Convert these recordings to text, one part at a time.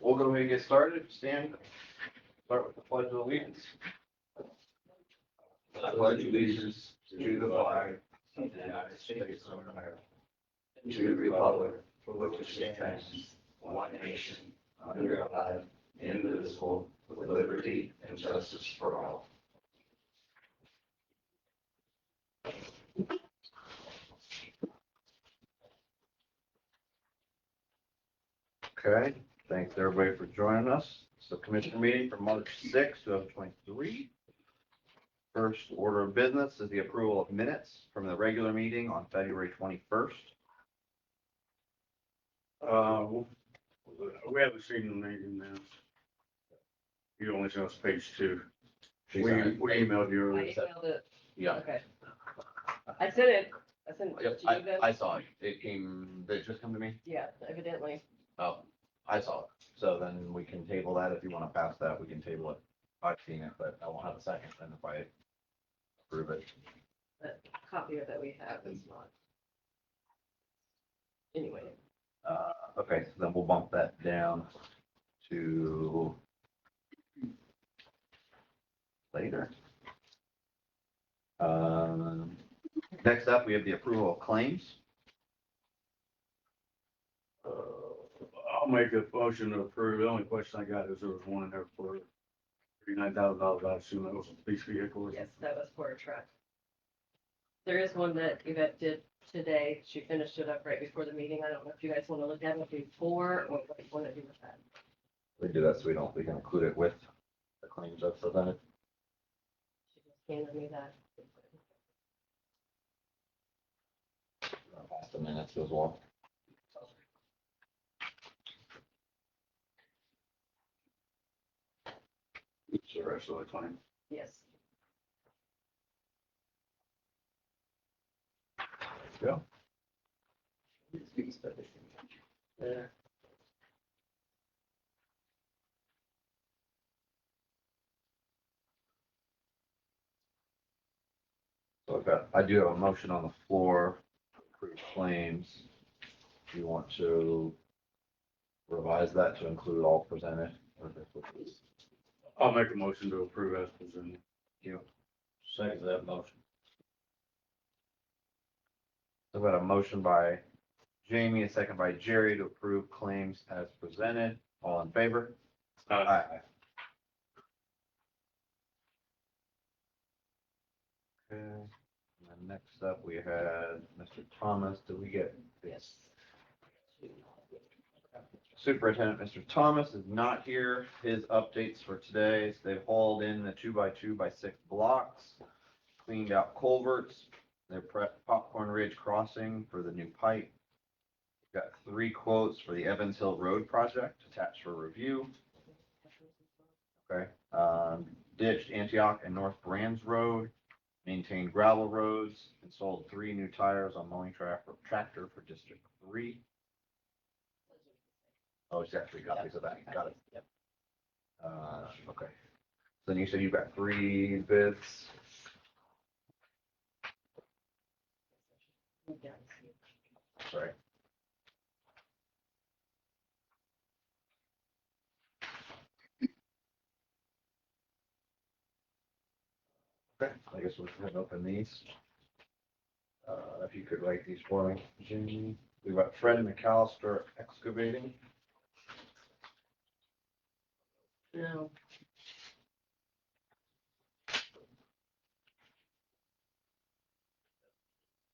we'll go ahead and get started. Stand. Start with the pledge of allegiance. I pledge allegiance to the flag of the United States of America, and to the republic for which it stands, one nation, under God, indivisible, with liberty and justice for all. Okay, thanks everybody for joining us. It's the commission meeting for March 6, 2023. First order of business is the approval of minutes from the regular meeting on February 21st. We haven't seen them anything now. You only show us page 2. She We signed. emailed you I earlier. emailed it. Yeah, Okay. I sent it Yep, to you guys. I saw it. It came, did it just come to me? Yeah, evidently. Oh, I saw it. So then we can table that. If you want to pass that, we can table it. I've seen it, but I won't have a second then if I approve it. The copy of it we have is not. Anyway, Okay, so then we'll bump that down to later. Next up, we have the approval of claims. I'll make a motion to approve. The only question I got is there was one in there for $39,000. I assume that was a police vehicle. yes, that was for a truck. There is one that Yvette did today. She finished it up right before the meeting. I don't know if you guys want to look at it before or what you want to do with that. We do that so we can include it with the claims that's presented. She just handed me that. Pass the minutes as well. It's the rest of the claim. Yes. Yeah. Yeah. So I do have a motion on the floor to approve claims. Do you want to revise that to include all presented? Or just what was- I'll make a motion to approve as presented. You. Second that motion. I've got a motion by Jamie, a second by Jerry to approve claims as presented. All in favor? Aye. Okay, and then next up, we had Mr. Thomas. Did we get? Yes. Superintendent, Mr. Thomas is not here. His updates for today is they've hauled in the 2x2x6 blocks, cleaned out culverts. They're prepped Popcorn Ridge crossing for the new pipe. We've got 3 quotes for the Evans Hill Road project attached for review. Okay, ditched Antioch and North Brands Road, maintained gravel roads, installed 3 new tires on mowing tractor for District 3. Oh, it's got 3 copies of that. Got it. Yep. Okay. Then you said you've got 3 bids. Sorry. Okay, I guess we'll go ahead and open these. If you could write these for me, Jamie. We've got Fred McAllister Excavating. No.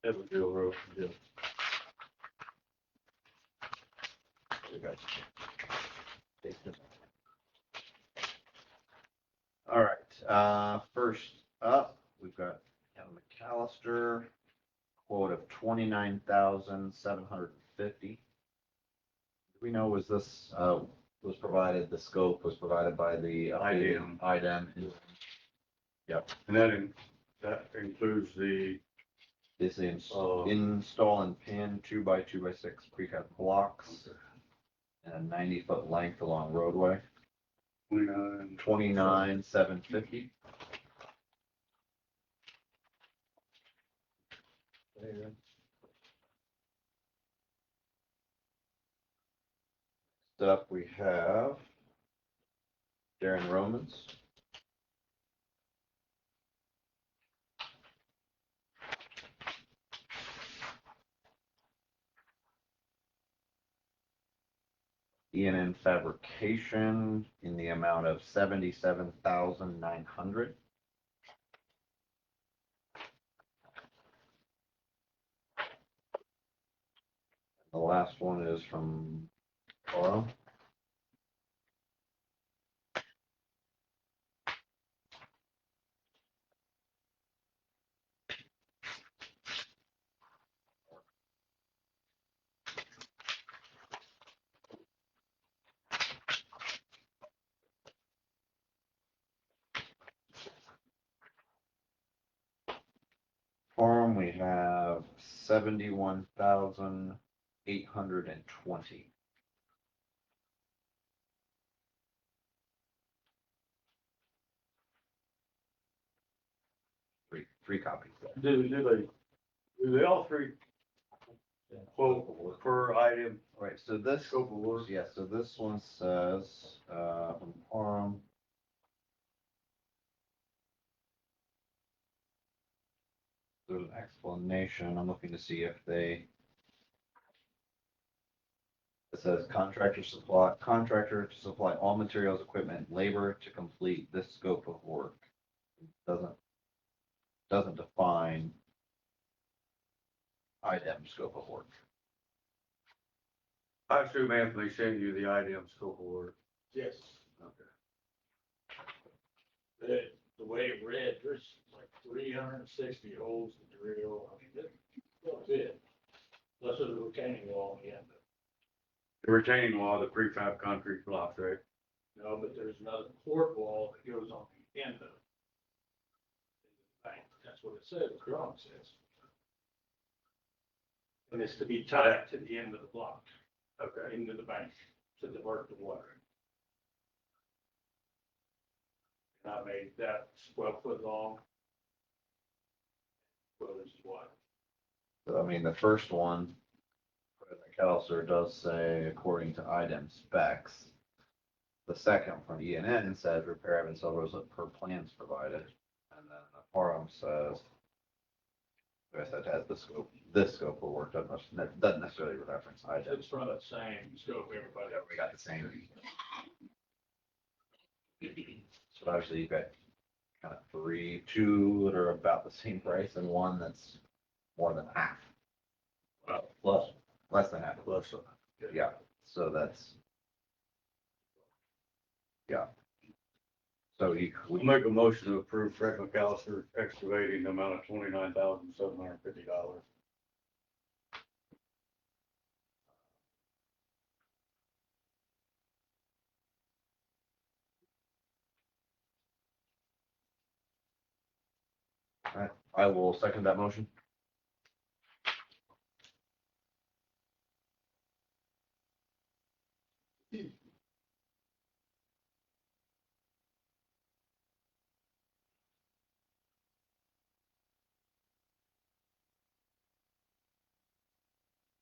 Everdale Road. Yeah. You guys. All right, first up, we've got Kevin McAllister, quote of $29,750. Do we know, was this, was provided, the scope was provided by the IDEM. IDEM? Yep. And that includes the, This install and pin 2x2x6 precast blocks and a 90-foot length along roadway. 29,750. up, we have Darren Romans. ENN Fabrication in the amount of 77,900. The last one is from Oro. Farm, we have 71,820. Three copies. Do they all three quote per item, All right, so this, scope of work? yeah, so this one says, from Farm. There's an explanation. I'm looking to see if they. It says contractor to supply all materials, equipment, labor to complete this scope of work. Doesn't define item scope of work. I assume Anthony sent you the item scope of work. Yes. Okay. The way it read, there's like 360 holes to drill. I mean, that's it. Plus there's a retaining wall in the end. The retaining wall, the prefab concrete blocks, right? No, but there's another port wall that goes on the end of it. Right, that's what it says, the drawing says. And it's to be tied to the end of the block, Okay. into the bank, to divert the water. And I made that 12 foot long. 12 inches wide. So, I mean, the first one, President McAllister does say according to item specs. The second from ENN says repair Evans Hill Road per plans provided. And then the forum says, I guess that has this scope of work, doesn't necessarily reference items. It's from the same scope, everybody. We got the same. So obviously you've got kind of two that are about the same price and one that's more than half. Plus, Less than half. Plus, Yeah, so that's. Yeah. So we'll make a motion to approve Fred McAllister excavating the amount of $29,750. I will second that motion.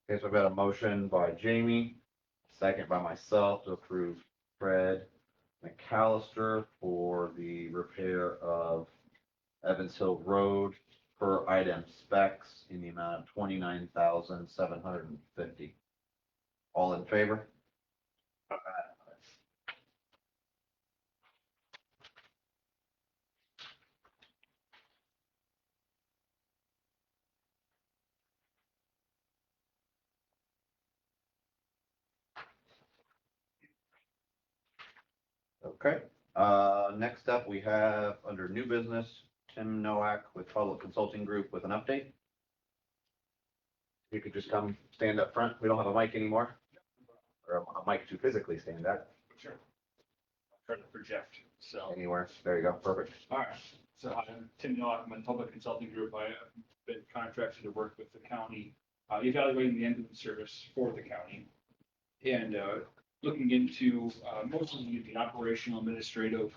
Okay, so I've got a motion by Jamie, second by myself to approve Fred McAllister for the repair of Evans Hill Road per item specs in the amount of 29,750. All in favor? Okay, next up, we have under new business, Tim Nowak with Public Consulting Group with an update. You could just come stand up front. We don't have a mic anymore. Or a mic to physically stand at Sure. Try to project, so. anywhere. There you go, perfect. All right, so I'm Tim Noack, I'm in Public Consulting Group. I've been contracted to work with the county, evaluating the ambulance service for the county. And looking into mostly the operational administrative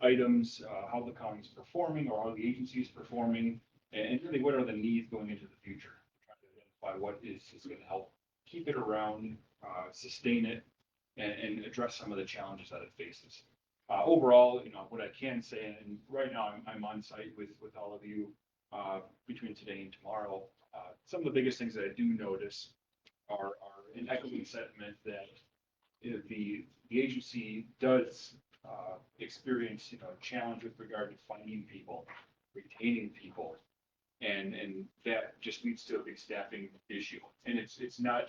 items, how the county's performing or how the agency is performing, and really what are the needs going into the future. Trying to identify what is going to help keep it around, sustain it, and address some of the challenges that it faces. Overall, what I can say, and right now I'm on site with all of you, between today and tomorrow. Some of the biggest things that I do notice are an echoing sentiment that the agency does experience, challenge with regard to finding people, retaining people. And that just leads to a big staffing issue. And it's not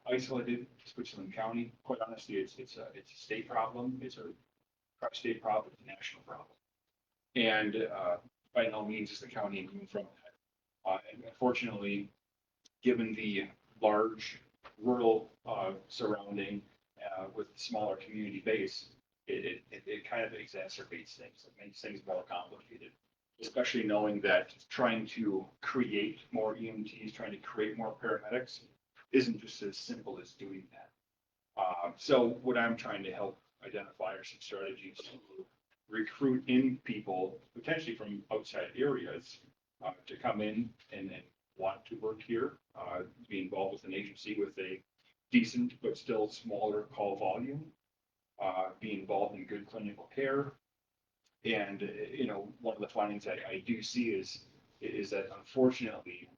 isolated to Switzerland County. Quite honestly, it's a state problem. It's a state problem, it's a national problem. And by no means is the county immune from that. And unfortunately, given the large rural surrounding with smaller community base, it kind of exacerbates things. It makes things more complicated, especially knowing that trying to create more EMTs, trying to create more paramedics isn't just as simple as doing that. So what I'm trying to help identify are some strategies to recruit in people potentially from outside areas to come in and want to work here, be involved with an agency with a decent but still smaller call volume, be involved in good clinical care. And, one of the findings I do see is that unfortunately,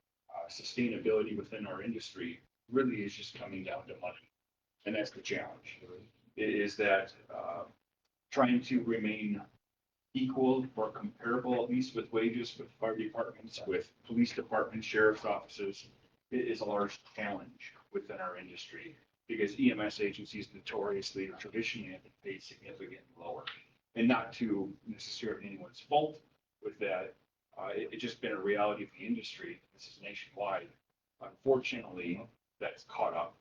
sustainability within our industry really is just coming down to money. And that's the challenge. It is that trying to remain equal or comparable, at least with wages, with fire departments, with police departments, sheriff's offices, is a large challenge within our industry because EMS agencies notoriously or traditionally have been paid significantly lower. And not to necessarily anyone's fault with that, it's just been a reality of the industry. This is nationwide. Unfortunately, that's caught up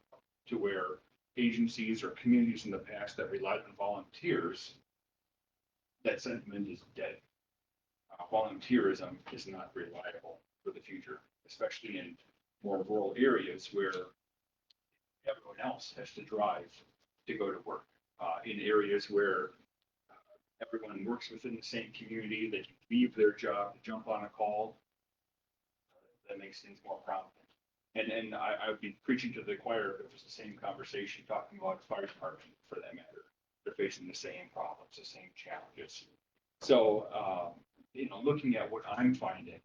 to where agencies or communities in the past that relied on volunteers, that sentiment is dead. Volunteerism is not reliable for the future, especially in more rural areas where everyone else has to drive to go to work. In areas where everyone works within the same community, they can leave their job to jump on a call, that makes things more prominent. And I would be preaching to the choir if it was the same conversation talking about fire department for that matter. They're facing the same problems, the same challenges. So, looking at what I'm finding,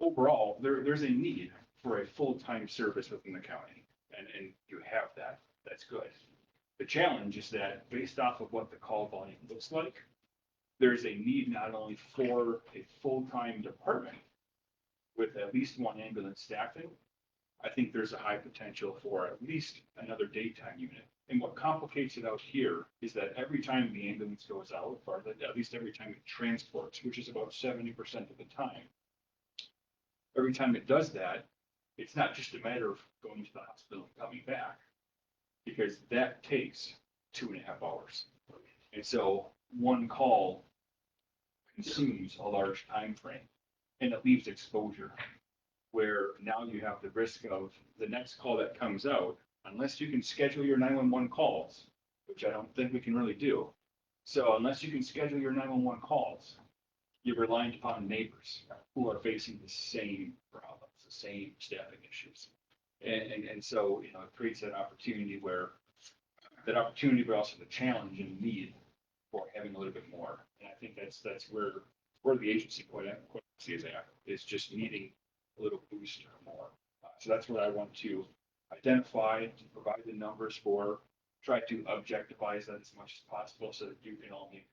overall, there's a need for a full-time service within the county. And you have that, that's good. The challenge is that based off of what the call volume looks like, there's a need not only for a full-time department with at least one ambulance staffing. I think there's a high potential for at least another daytime unit. And what complicates it out here is that every time the ambulance goes out, or at least every time it transports, which is about 70% of the time, every time it does that, it's not just a matter of going to the hospital and coming back, because that takes 2.5 hours. And so one call consumes a large time frame, and it leaves exposure where now you have the risk of the next call that comes out, unless you can schedule your 911 calls, which I don't think we can really do. So unless you can schedule your 911 calls, you're reliant upon neighbors who are facing the same problems, the same staffing issues. And so, it creates that opportunity but also the challenge and need for having a little bit more. And I think that's where the agency quite is at, is just needing a little boost or more. So that's what I want to identify, to provide the numbers for, try to objectivize that as much as possible so that you can all make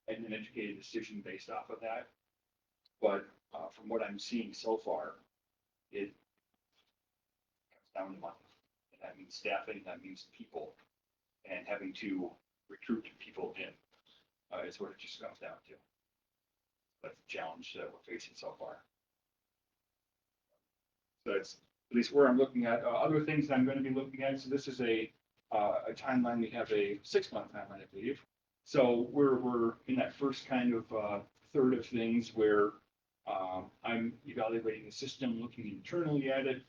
an educated decision based off of that. But from what I'm seeing so far, it comes down to money. And that means staffing, that means people, and having to recruit people in is what it just comes down to. That's the challenge that we're facing so far. So that's at least where I'm looking at. Other things that I'm going to be looking at. So this is a timeline. We have a 6-month timeline, I believe. So we're in that first kind of third of things where I'm evaluating the system, looking internally at it,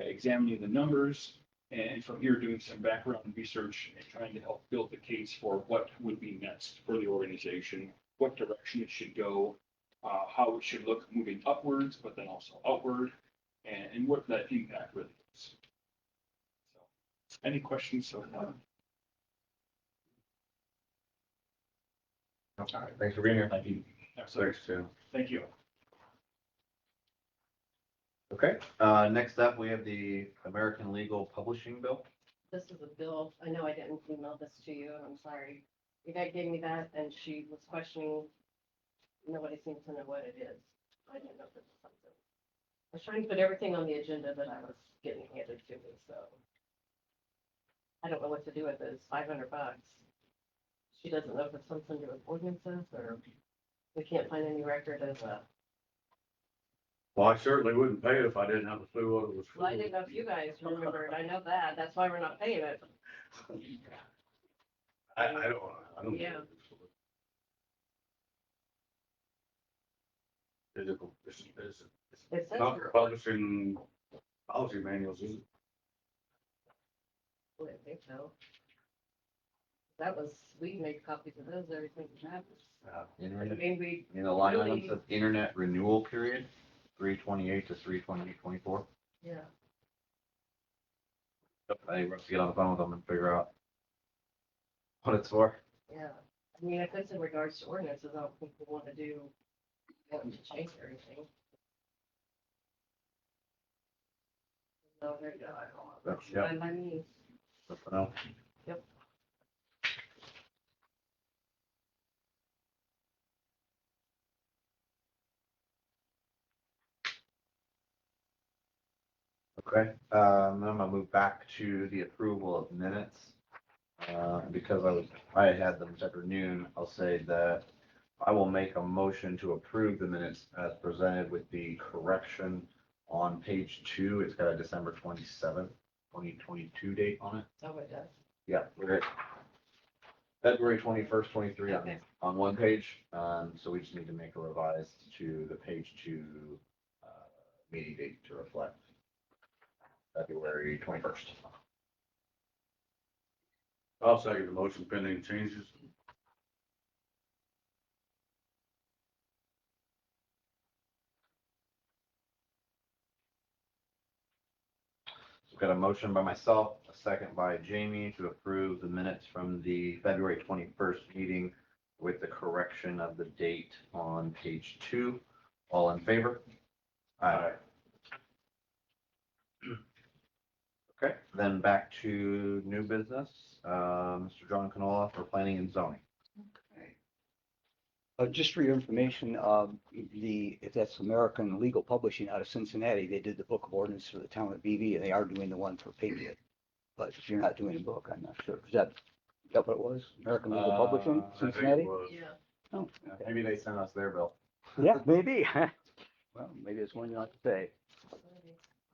examining the numbers, and from here doing some background research and trying to help build the case for what would be next for the organization, what direction it should go, how it should look moving upwards, but then also outward, and what that impact really is. So Any questions so far? All right, thanks for being here. Thank you. Thanks, Tim. Thank you. Okay, next up, we have the American Legal Publishing Bill. This is a bill, I know I didn't email this to you, and I'm sorry. Yvette gave me that, and she was questioning, nobody seems to know what it is. I didn't know if it was something. I was trying to put everything on the agenda that I was getting handed to me, so. I don't know what to do with it, it's $500. She doesn't know if it's something to do with ordinances, or we can't find any record as a, Well, I certainly wouldn't pay it if I didn't have a clue what it was for. well, I didn't know if you guys remembered, I know that, that's why we're not paying it. I don't. Yeah. Physical, It says not we're- publishing policy manuals, is it? I didn't think so. That was, we made copies of those, everything that happens. I Internet, mean, we, you know, line item Really? says internet renewal period, 3/28 to 3/28/24. yeah, I think we're going to get on the phone with them and figure out what it's for. yeah. I mean, if it's in regards to ordinances, I don't think we want to change or anything. No, there you go. That's, yeah, Fine by me. something else. Yep. Okay, I'm gonna move back to the approval of minutes. Because I had them this afternoon, I'll say that I will make a motion to approve the minutes as presented with the correction on page 2. It's got a December 27th, 2022 date on it. Oh, it does. Yeah, we're at February 21st, 23 Okay. on one page. So we just need to make a revised to the page 2 meeting date to reflect February 21st. I'll second the motion pending changes. We've got a motion by myself, a second by Jamie to approve the minutes from the February 21st meeting with the correction of the date on page 2. All in favor? Aye. Okay, then back to new business. Mr. John Canola for planning and zoning. Just for your information, if that's American Legal Publishing out of Cincinnati, they did the book of ordinance for the town of BV, and they are doing the one for Patriot. But if you're not doing a book, I'm not sure. Is that what it was? American Legal Publishing, I think it Cincinnati? was. Yeah. Oh, Maybe they sent us their bill. yeah, maybe. Well, maybe it's one you have to pay.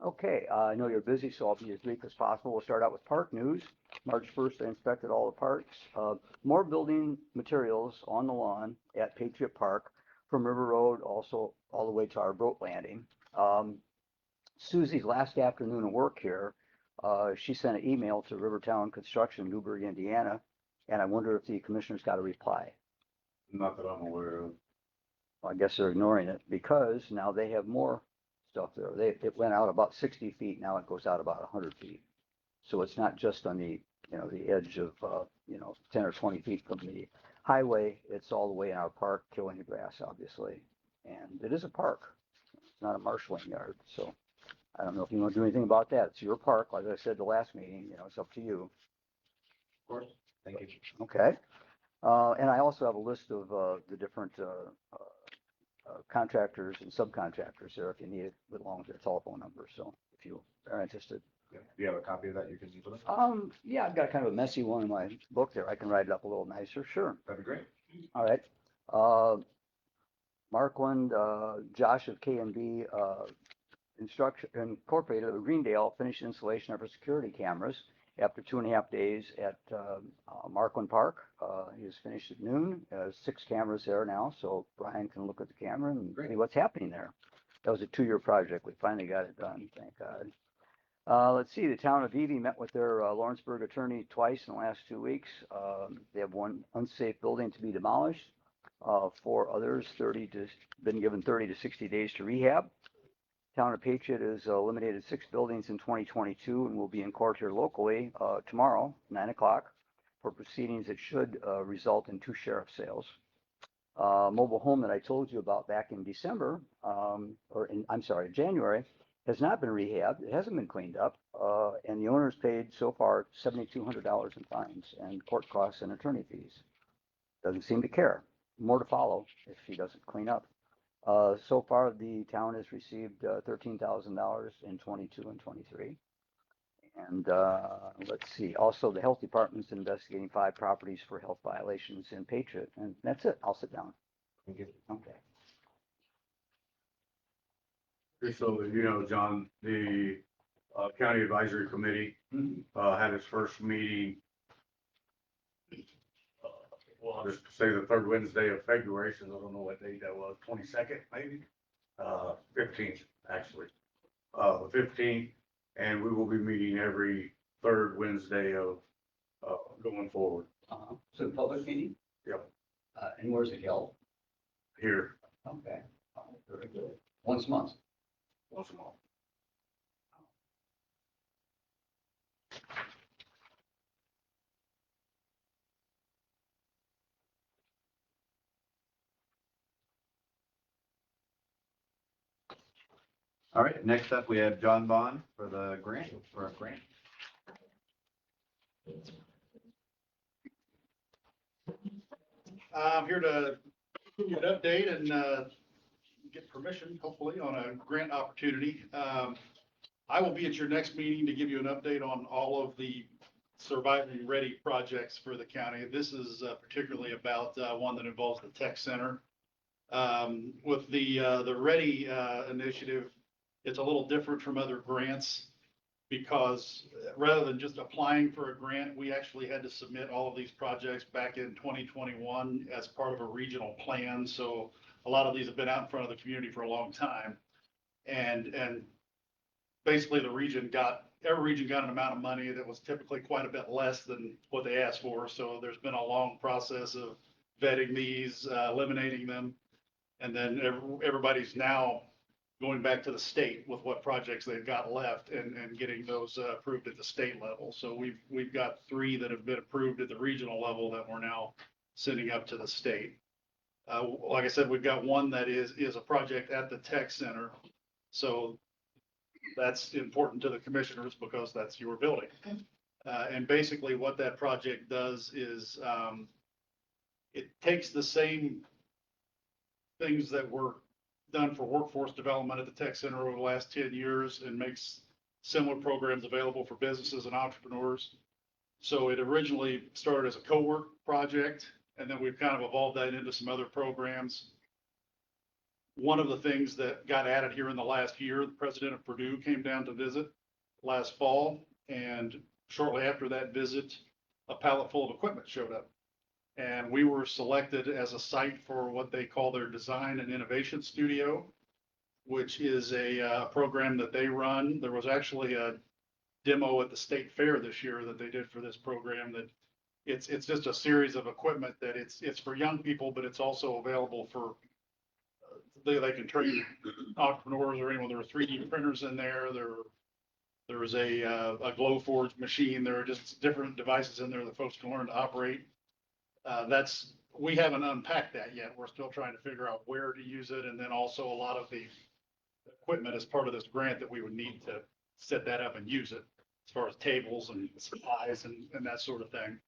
Okay, I know you're busy, so I'll be as brief as possible. We'll start out with park news. March 1st, I inspected all the parks. More building materials on the lawn at Patriot Park from River Road, also all the way to our boat landing. Susie's last afternoon of work here, she sent an email to Rivertown Construction, Newbury, Indiana, and I wonder if the commissioners got a reply. Not that I'm aware of. I guess they're ignoring it because now they have more stuff there. It went out about 60 feet. Now it goes out about 100 feet. So it's not just on the, the edge of, 10 or 20 feet from the highway. It's all the way in our park, killing the grass, obviously. And it is a park. It's not a marshaling yard. So I don't know if you want to do anything about that. It's your park. Like I said, the last meeting, it's up to you. Of course. Thank you. Okay. And I also have a list of the different contractors and subcontractors there if you need it, along with their telephone numbers. So if you are interested. Do you have a copy of that you can use with us? Yeah, I've got kind of a messy one in my book there. I can write it up a little nicer. Sure. That'd be great. All right. Markland, Josh of K&B Instruction Incorporated of Greendale finished installation of our security cameras after 2.5 days at Markland Park. He was finished at noon. 6 cameras there now, so Brian can look at the camera and see what's happening there. That was a 2-year project. We finally got it done, thank God. Let's see, the town of Evie met with their Lawrenceburg attorney twice in the last 2 weeks. They have one unsafe building to be demolished. 4 others, been given 30 to 60 days to rehab. Town of Patriot has eliminated 6 buildings in 2022 and will be in court here locally tomorrow, 9 o'clock, for proceedings that should result in 2 sheriff sales. Mobile home that I told you about back in December, January, has not been rehabbed. It hasn't been cleaned up, and the owner's paid so far $7,200 in fines and court costs and attorney fees. Doesn't seem to care. More to follow if she doesn't clean up. So far, the town has received $13,000 in 22 and 23. And let's see. Also, the health department's investigating 5 properties for health violations in Patriot. And that's it. I'll sit down. Thank you. Okay. Just so that you know, John, the county advisory committee had its first meeting. Well, I'll just say the 3rd Wednesday of February, since I don't know what date that was, 22nd maybe, 15th actually, 15th, and we will be meeting every 3rd Wednesday of going forward So public meeting? Yep. And where's it held? here Okay. Very good. Once a month. once a month. All right, next up, we have John Bond for the grant, for a grant. I'm here to give you an update and get permission, hopefully, on a grant opportunity. I will be at your next meeting to give you an update on all of the Surviving Ready projects for the county. This is particularly about one that involves the tech center. With the Ready initiative, it's a little different from other grants because rather than just applying for a grant, we actually had to submit all of these projects back in 2021 as part of a regional plan. So a lot of these have been out in front of the community for a long time. And basically every region got an amount of money that was typically quite a bit less than what they asked for. So there's been a long process of vetting these, eliminating them. And then everybody's now going back to the state with what projects they've got left and getting those approved at the state level. So we've got 3 that have been approved at the regional level that we're now sending up to the state. Like I said, we've got one that is a project at the tech center. So that's important to the commissioners because that's your building. And basically what that project does is it takes the same things that were done for workforce development at the tech center over the last 10 years and makes similar programs available for businesses and entrepreneurs. So it originally started as a co-work project, and then we've kind of evolved that into some other programs. One of the things that got added here in the last year, the president of Purdue came down to visit last fall, and shortly after that visit, a pallet full of equipment showed up. And we were selected as a site for what they call their Design and Innovation Studio, which is a program that they run. There was actually a demo at the state fair this year that they did for this program that it's just a series of equipment that it's for young people, but it's also available for, they can train entrepreneurs or anyone. There are 3D printers in there. There was a Glowforge machine. There are just different devices in there that folks can learn to operate. We haven't unpacked that yet. We're still trying to figure out where to use it. And then also a lot of the equipment as part of this grant that we would need to set that up and use it as far as tables and supplies and that sort of thing.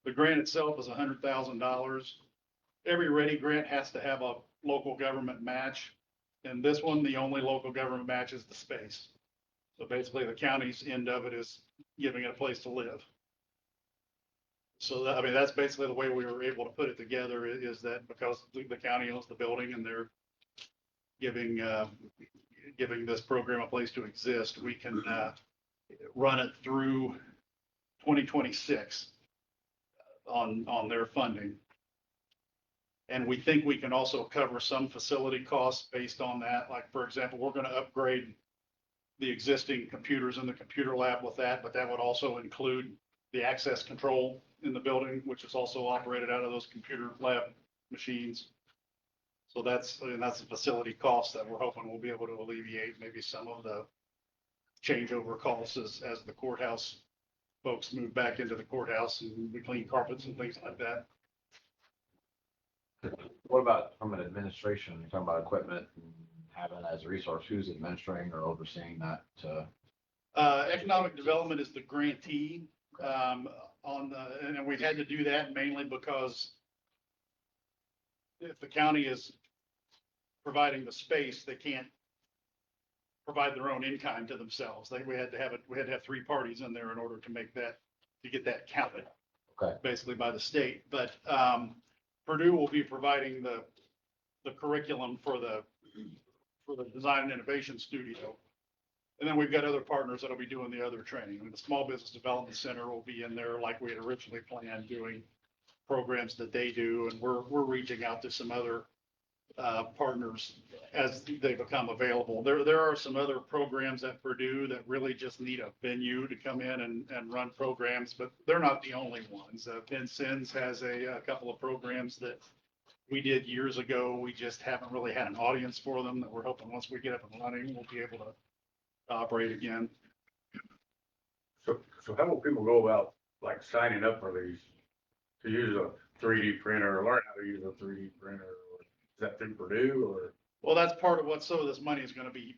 The grant itself is $100,000. Every Ready grant has to have a local government match. And this one, the only local government match is the space. So basically the county's end of it is giving it a place to live. So that's basically the way we were able to put it together is that because the county owns the building and they're giving this program a place to exist, we can run it through 2026 on their funding. And we think we can also cover some facility costs based on that. Like, for example, we're going to upgrade the existing computers in the computer lab with that, but that would also include the access control in the building, which is also operated out of those computer lab machines. So that's a facility cost that we're hoping we'll be able to alleviate maybe some of the changeover costs as the courthouse folks move back into the courthouse and we clean carpets and things like that. What about from an administration, you're talking about equipment and having as a resource, who's administering or overseeing that? Economic development is the grantee, and we've had to do that mainly because if the county is providing the space, they can't provide their own in-kind to themselves. We had to have three parties in there in order to get that counted. Okay. Basically by the state, but, Purdue will be providing the curriculum for the design and innovation studio. And then we've got other partners that'll be doing the other training. I mean, the Small Business Development Center will be in there like we had originally planned, doing programs that they do. And we're reaching out to some other partners as they become available. There are some other programs at Purdue that really just need a venue to come in and run programs, but they're not the only ones. Vincennes has a couple of programs that we did years ago. We just haven't really had an audience for them that we're hoping once we get up and running, we'll be able to operate again. So how will people go about like signing up for these to use a 3D printer or learn how to use a 3D printer? Is that through Purdue or? Well, that's part of what some of this money is going to be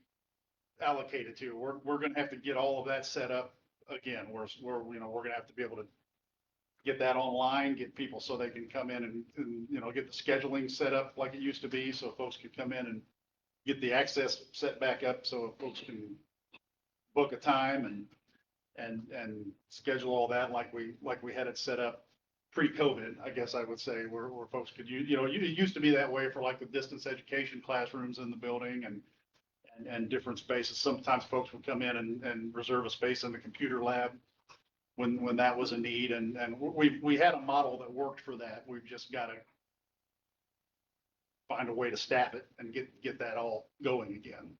allocated to. We're going to have to get all of that set up again. We're going to have to be able to get that online, get people so they can come in and get the scheduling set up like it used to be. So folks can come in and get the access set back up so folks can book a time and schedule all that like we had it set up pre-COVID, I guess I would say, where folks could use, it used to be that way for like the distance education classrooms in the building and different spaces. Sometimes folks would come in and reserve a space in the computer lab when that was a need. And we had a model that worked for that. We've just got to find a way to staff it and get that all going again.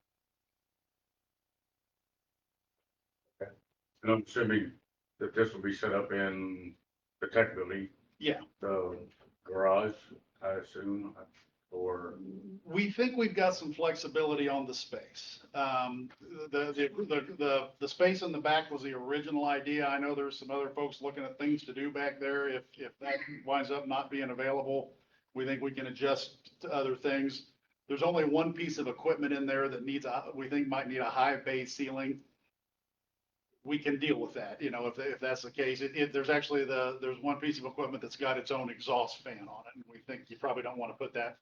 And I'm assuming that this will be set up in particularly. Yeah. The garage, I assume, or. We think we've got some flexibility on the space. The space in the back was the original idea. I know there's some other folks looking at things to do back there. If that winds up not being available, we think we can adjust to other things. There's only one piece of equipment in there that we think might need a high bay ceiling. We can deal with that, if that's the case. There's actually there's one piece of equipment that's got its own exhaust fan on it. And we think you probably don't want to put that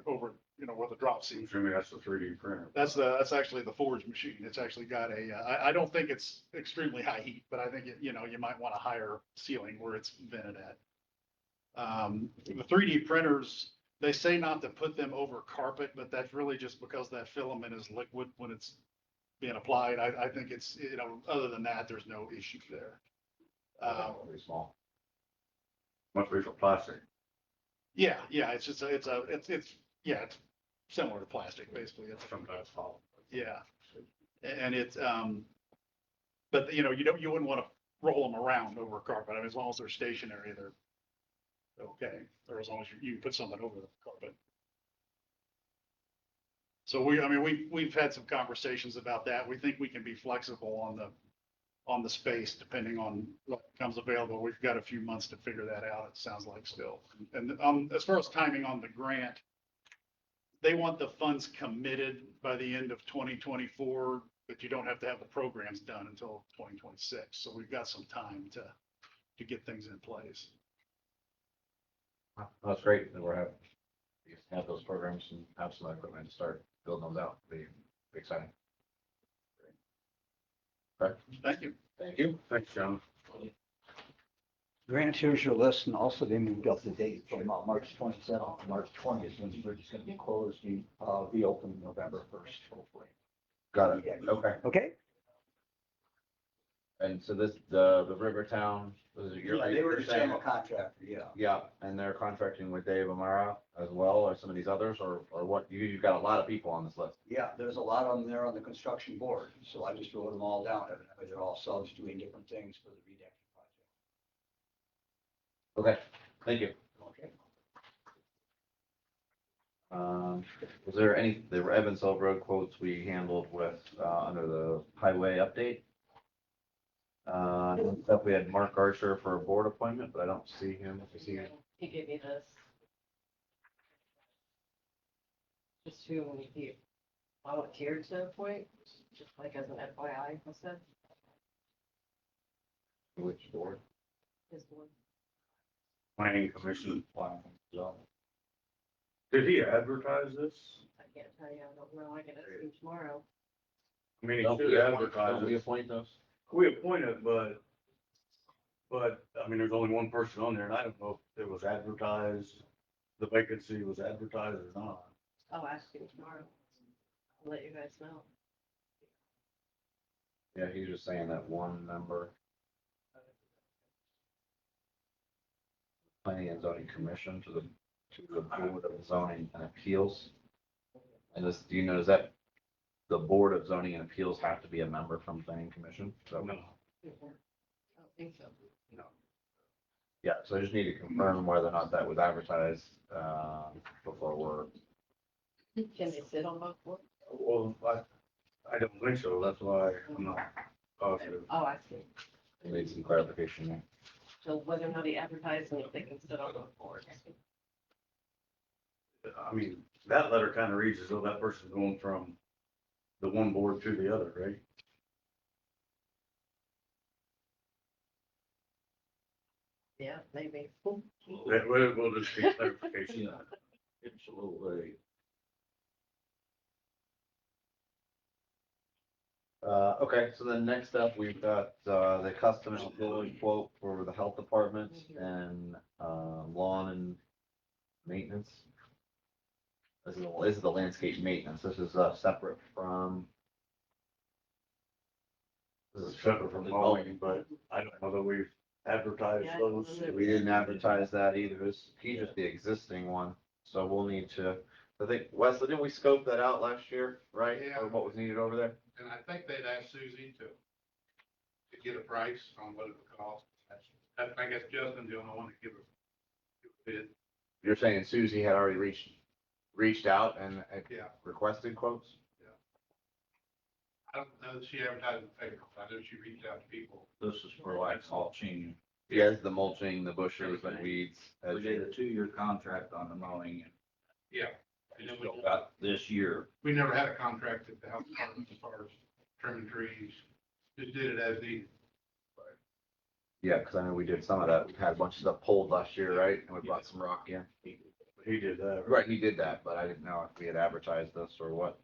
over, where the drop seat. Assuming that's the 3D printer. That's actually the Forge machine. It's actually got I don't think it's extremely high heat, but I think you might want a higher ceiling where it's vented at. The 3D printers, they say not to put them over carpet, but that's really just because that filament is liquid when it's being applied. I think it's, other than that, there's no issue there. Pretty small. Must be for plastic. Yeah, it's just, it's similar to plastic, basically. It's Sometimes fall. Yeah. And it's, but you wouldn't want to roll them around over a carpet. I mean, as long as they're stationary, they're okay. Or as long as you can put something over the carpet. So we've had some conversations about that. We think we can be flexible on the space depending on what comes available. We've got a few months to figure that out, it sounds like still. And as far as timing on the grant, they want the funds committed by the end of 2024, but you don't have to have the programs done until 2026. So we've got some time to get things in place. That's great that you have those programs and have some equipment to start building those out. Be exciting. Okay. Thank you. Thank you. Thanks, John. Grant, here's your list, and also they moved up the date from March 27th to March 20th, when the bridge is going to be closed, reopened November 1st, hopefully. Got it. Okay. Okay? And so the Rivertown, was it your? They were the you're saying- general contractor, yeah. Yeah, and they're contracting with Dave Amara as well, or some of these others, or what? You've got a lot of people on this list. Yeah, there's a lot of them there on the construction board, so I just wrote them all down. Evidently, they're all subs doing different things for the redacting project. Okay, thank you. Okay. Was there any, the Evansville Road quotes we handled with, under the highway update? Stuff we had Mark Archer for a board appointment, but I don't see him. Is he? He gave me this. Just who he volunteered to appoint, just like as an FYI, I said, Which board? his board. Planning commission. So, Did he advertise this? I can't tell you, I don't know, I get it soon tomorrow. I mean, he don't should we advertise don't we it. appoint those? We appointed, but, I mean, there's only one person on there and I don't know if it was advertised, the vacancy was advertised or not. I'll ask him tomorrow. I'll let you guys know. Yeah, he's just saying that one member. Planning and zoning commission to the board of zoning and appeals. And this, do you know, does that, the board of zoning and appeals have to be a member from planning commission? So, No, I don't think so. yeah, so I just need to confirm whether or not that was advertised, before we're, Can they sit on both boards? well, I don't think so, that's why I'm not positive. I'll ask him. need some clarification there. So whether or not he advertised and if they can sit on both boards. I mean, that letter kind of reads as though that person's going from the one board to the other, right? Yeah, maybe. We'll just get clarification. Absolutely. Okay, so then next up, we've got, the custom and building quote for the health department and, lawn and maintenance. This is the landscape maintenance. This is, separate from. This is Separate from mowing, but I don't know that we've advertised Yeah, I those. don't know. We didn't advertise that either. He's just the existing one, so we'll need to, I think, Wesley, didn't we scope that out last year, right? Yeah. Or what was needed over there? And I think they'd asked Susie to get a price on what it would cost. I guess Justin's the only one to give a bid. You're saying Susie had already reached out and Yeah. requested quotes? I don't know that she advertised in favor. I know she reached out to people. This is for like mulching. Yes, the mulching, the bushes and weeds. We did a 2-year contract on the mowing Yeah. and And then still got this year. we never had a contract at the health department as far as trimming trees. Just did it as needed. Yeah, because I know we did some of that. We had a bunch of stuff pulled last year, right? And we brought some rock in. He did that. Right, he did that, but I didn't know if we had advertised this or what.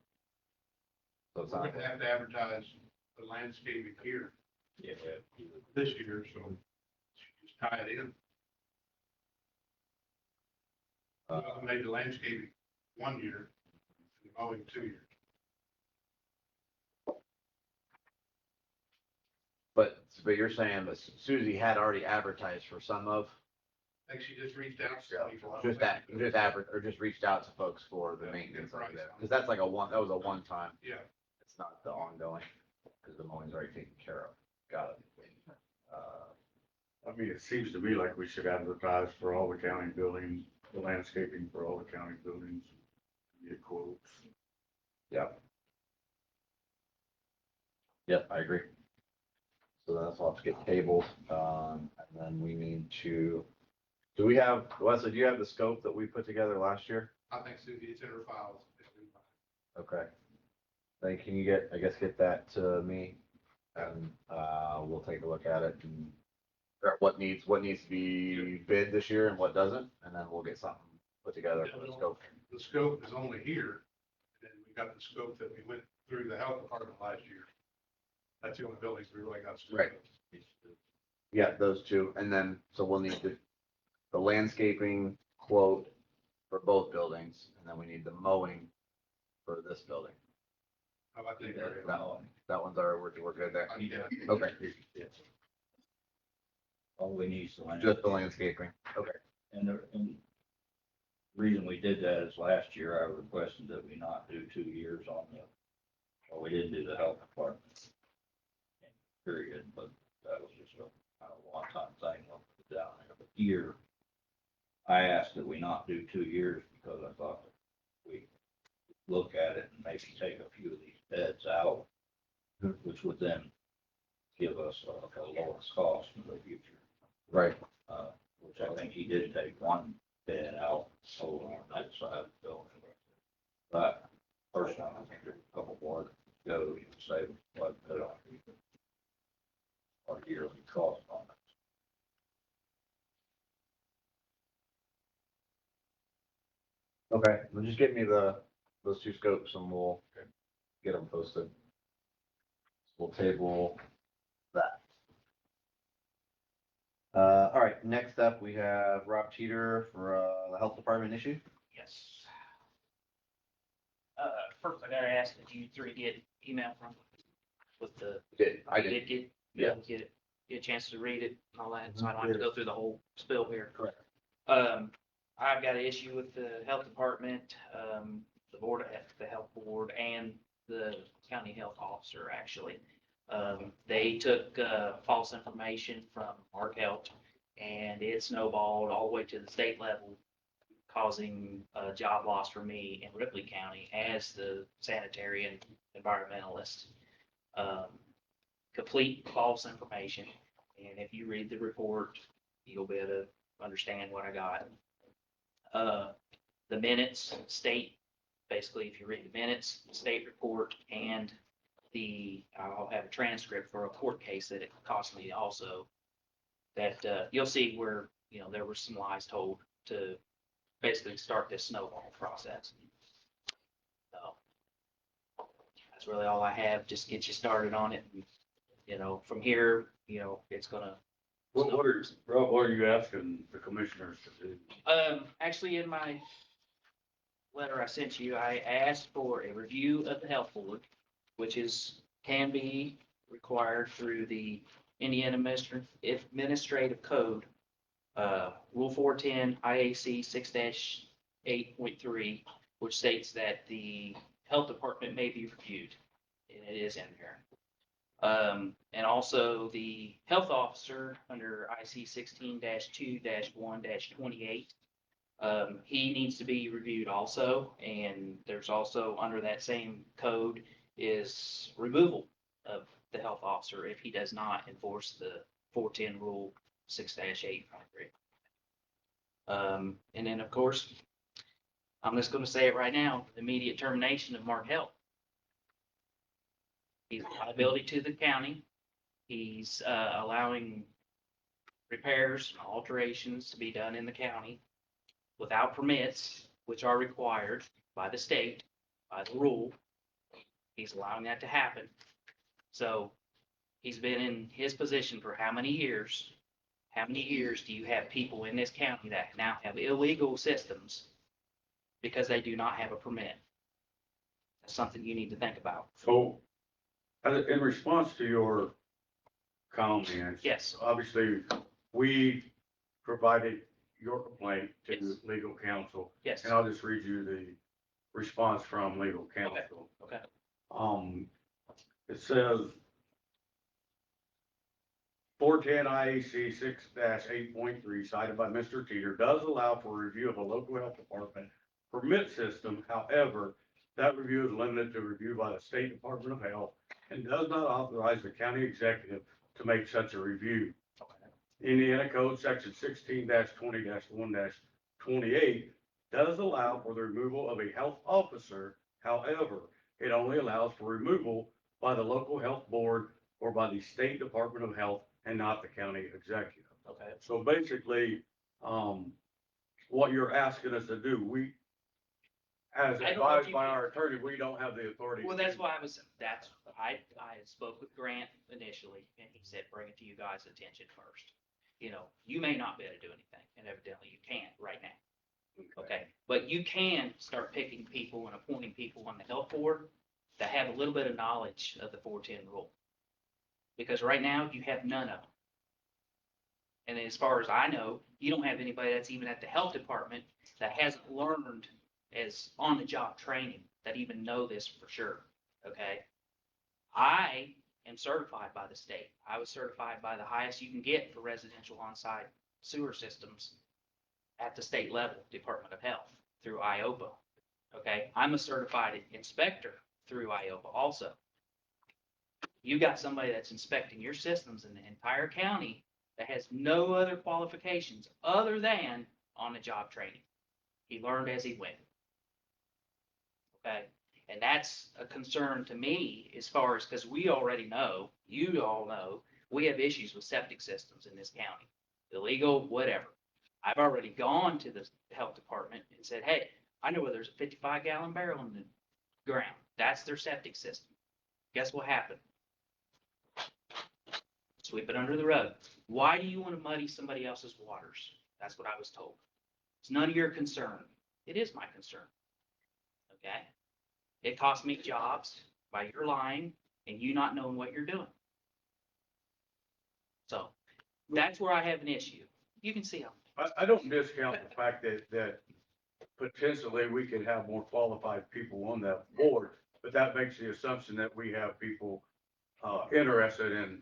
So it's We're not, gonna have to advertise the landscaping here Yeah. this year, so just tie it in. I made the landscaping 1 year, and the mowing 2 years. but you're saying that Susie had already advertised for some of, I think she just reached out to people. I don't just think- that, just average, or just reached out to folks for the Yeah, maintenance get a of price it. on it. Because that's like that was a one-time, Yeah, it's not the ongoing, because the mowing's already taken care of. Got it. I mean, it seems to me like we should advertise for all the county buildings, the landscaping for all the county buildings. Get quotes. Yep. Yep, I agree. So that's all to get tabled, and then we need to, do we have, Wesley, do you have the scope that we put together last year? I think Susie, it's in her files. Okay. Then can you get, I guess, get that to me? And, we'll take a look at it and figure out what needs to be bid this year and what doesn't, and then we'll get something put together for the scope. The scope is only here, and then we got the scope that we went through the health department last year. That's the only buildings we really got. scope Right. of. Yeah, those two, and then, so we'll need the landscaping quote for both buildings, and then we need the mowing for this building. How about that? That one's our, we're good there. Yeah. Okay, All we need is the land. just the landscaping, okay. And the reason we did that is last year I requested that we not do 2 years on well, we didn't do the health department. Period, but that was just a kind of one-time thing down there. But here, I asked that we not do 2 years because I thought look at it and maybe take a few of these beds out, which would then give us a lowest cost for the future. Right. Which I think he did take one bed out over on that side of the building. But personally, I think there's a couple more that go, you can save quite a bit on our yearly cost on it. Okay, well, just get me those two scopes and we'll get them posted. We'll table that. All right, next up, we have Rob Teeter for, the health department issue. Yes. First, I gotta ask, did you three get email from with the? I you get, Yeah. get a chance to read it and all that, so I don't have to go through the whole spiel here. Correct. I've got an issue with the health department, the board, the health board and the county health officer, actually. They took, false information from Mark Helt and it snowballed all the way to the state level, causing a job loss for me in Ripley County as the sanitary and environmentalist. Complete false information. And if you read the report, you'll be able to understand what I got. The minutes state, basically, if you read the minutes, state report, and I'll have a transcript for a court case that it cost me also, that you'll see where, there were some lies told to basically start this snowball process. So that's really all I have, just get you started on it. And, from here, it's gonna. Rob, what are you asking the commissioners to do? Actually, in my letter I sent you, I asked for a review of the health board, which can be required through the Indiana Administrative Code, Rule 410 IAC 6-8.3, which states that the health department may be reviewed, and it is in there. And also the health officer under IC 16-2-1-28. He needs to be reviewed also, and there's also under that same code is removal of the health officer if he does not enforce the 410 rule 6-8.3. And then of course, I'm just going to say it right now, immediate termination of Mark Helt. He's a liability to the county. He's allowing repairs and alterations to be done in the county without permits, which are required by the state, by the rule. He's allowing that to happen. So he's been in his position for how many years? How many years do you have people in this county that now have illegal systems because they do not have a permit? That's something you need to think about. So, in response to your comments. Yes. Obviously, we provided your complaint to Yes. legal counsel, Yes. and I'll just read you the response from legal counsel. Okay. It says 410 IAC 6-8.3 cited by Mr. Teeter does allow for review of a local health department permit system. However, that review is limited to review by the State Department of Health and does not authorize the county executive to make such a review. Indiana Code Section 16-20-1-28 does allow for the removal of a health officer. However, it only allows for removal by the local health board or by the State Department of Health and not the county executive. Okay. So basically, what you're asking us to do, as I don't know if advised you by can- our attorney, we don't have the authority. Well, to that's do why I spoke with Grant initially, and he said, bring it to you guys' attention first. You may not be able to do anything, and evidently you can't right now. that. Okay, but you can start picking people and appointing people on the health board that have a little bit of knowledge of the 410 rule. Because right now, you have none of them. And as far as I know, you don't have anybody that's even at the health department that hasn't learned as on-the-job training that even know this for sure, okay? I am certified by the state. I was certified by the highest you can get for residential on-site sewer systems at the state level, Department of Health, through IOPA. Okay, I'm a certified inspector through IOPA also. You got somebody that's inspecting your systems in the entire county that has no other qualifications other than on the job training. He learned as he went. Okay, and that's a concern to me as far as, because we already know, you all know, we have issues with septic systems in this county, illegal, whatever. I've already gone to the health department and said, hey, I know where there's a 55-gallon barrel in the ground. That's their septic system. Guess what happened? Sweep it under the rug. Why do you want to muddy somebody else's waters? That's what I was told. It's none of your concern. It is my concern. Okay? It cost me jobs by your lying and you not knowing what you're doing. So that's where I have an issue. You can see how. I don't discount the fact that potentially we could have more qualified people on that board, but that makes the assumption that we have people interested in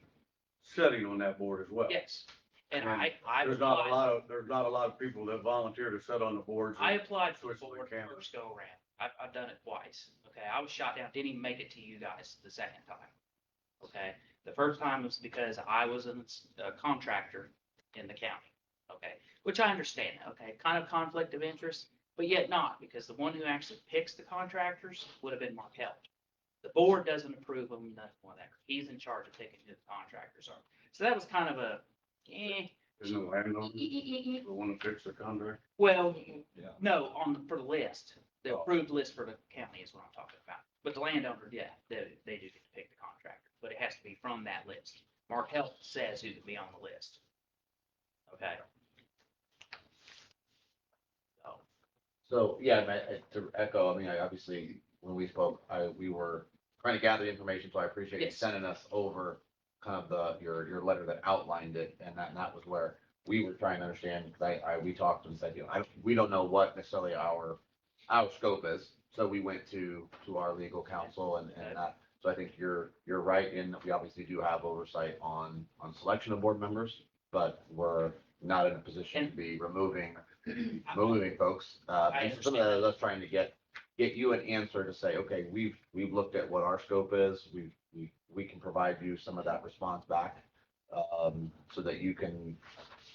sitting on that board as well. Yes. And And I There's not a applied, lot of, there's not a lot of people that volunteer to sit on the boards. I applied for the Switch to the board camera. first go around. I've done it twice. Okay, I was shot down, didn't even make it to you guys the second time. Okay, the first time was because I was a contractor in the county. Okay, which I understand. Okay, kind of conflict of interest, but yet not, because the one who actually picks the contractors would have been Mark Held. The board doesn't approve them, nothing whatever. He's in charge of picking who the contractors are. So that was kind of a, There's no landowner, the one that picks the contract. well, Yeah. no, for the list, the Oh. approved list for the county is what I'm talking about. But the landowner, yeah, they do get to pick the contractor, but it has to be from that list. Mark Health says who can be on the list. Okay. So, So, yeah, to echo, I mean, obviously, when we spoke, we were trying to gather the information, so I appreciate you Yes. sending us over kind of your letter that outlined it, and that was where we were trying to understand, because we talked and said, we don't know what necessarily our scope is, so we went to our legal counsel and that, so I think you're right in that we obviously do have oversight on selection of board members, but we're not in a position to be removing folks. I And so some of that is us trying to get you an answer to say, okay, we've looked at what our scope is. We can provide you some of that response back. So that you can,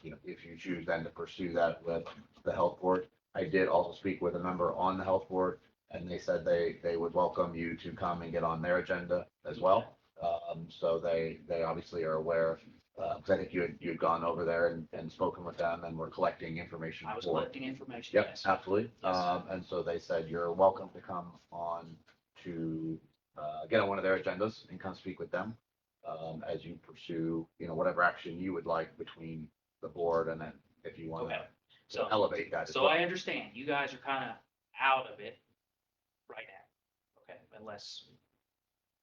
if you choose then to pursue that with the health board. I did also speak with a member on the health board, and they said they would welcome you to come and get on their agenda as well. So they obviously are aware, because I think you had gone over there and spoken with them and were collecting information. I was for- collecting information. Yep, Yes. absolutely. Yes. And so they said, you're welcome to come on to, get on one of their agendas and come speak with them. As you pursue, whatever action you would like between the board and then if you want Okay. to So, elevate that as so well. I understand you guys are kind of out of it right now. Okay, unless